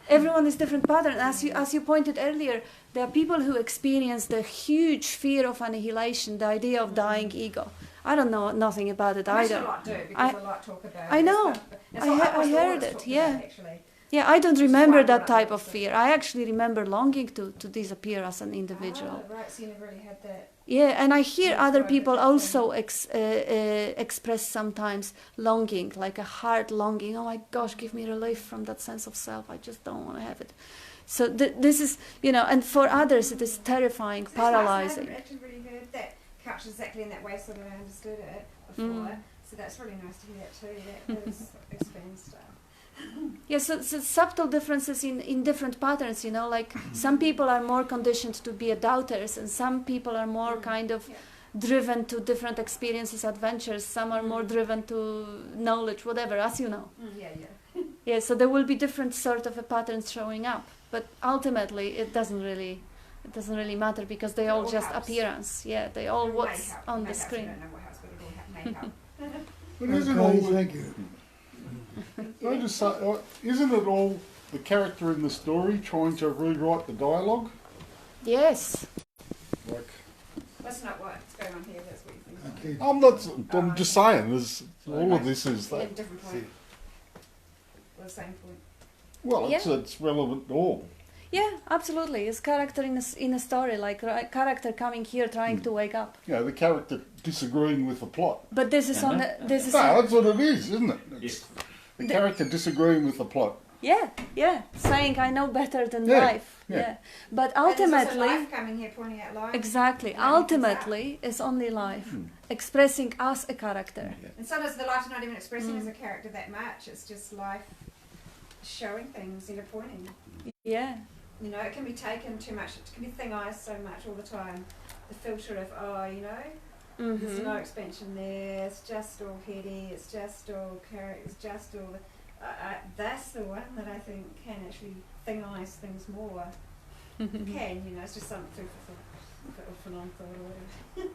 Everyone is different pattern. As you pointed earlier, there are people who experience the huge fear of annihilation, the idea of dying ego. I don't know nothing about it either. A lot do, because a lot talk about I know. I heard it. Yeah. Yeah, I don't remember that type of fear. I actually remember longing to disappear as an individual. Oh, right, so you never really had that. Yeah, and I hear other people also express sometimes longing, like a hard longing. Oh my gosh, give me relief from that sense of self. I just don't want to have it. So this is, you know, and for others it is terrifying, paralyzing. I haven't actually really heard that couched exactly in that way, so that I understood it before. So that's really nice to hear that too. That expands stuff. Yeah, so subtle differences in different patterns, you know, like some people are more conditioned to be doubters, and some people are more kind of driven to different experiences, adventures. Some are more driven to knowledge, whatever, as you know. Yeah, so there will be different sort of patterns showing up, but ultimately it doesn't really matter, because they all just helps. appearance. Yeah, they all what's on the screen. I don't know what helps, but it all may help. But isn't all thank you. Can I just say, isn't it all the character in the story trying to rewrite the dialogue? Yes. Like, That's not what's going on here, that's what you think. Okay. I'm just saying, all of this is that. Different point. Or the same point. Well, it's relevant to all. Yeah, absolutely. It's character in a story, like character coming here trying to wake up. Yeah, the character disagreeing with the plot. But this is this is. No, that's what it is, isn't it? It's the character disagreeing with the plot. Yeah, saying I know better than Yeah, life. yeah. Yeah, but And there's also ultimately, life coming here, pointing out life. exactly. Yeah, Ultimately, it's only life expressing us a character. And sometimes the life's not even expressing as a character that much. It's just life showing things, you know, pointing. Yeah. You know, it can be taken too much. It can be thing-eyed so much all the time. The filter of, you know, there's no expansion there. It's just all heady. It's just all character. It's just all. That's the one that I think can actually thing-eyes things more. Can, you know, it's just something for non-thought or whatever.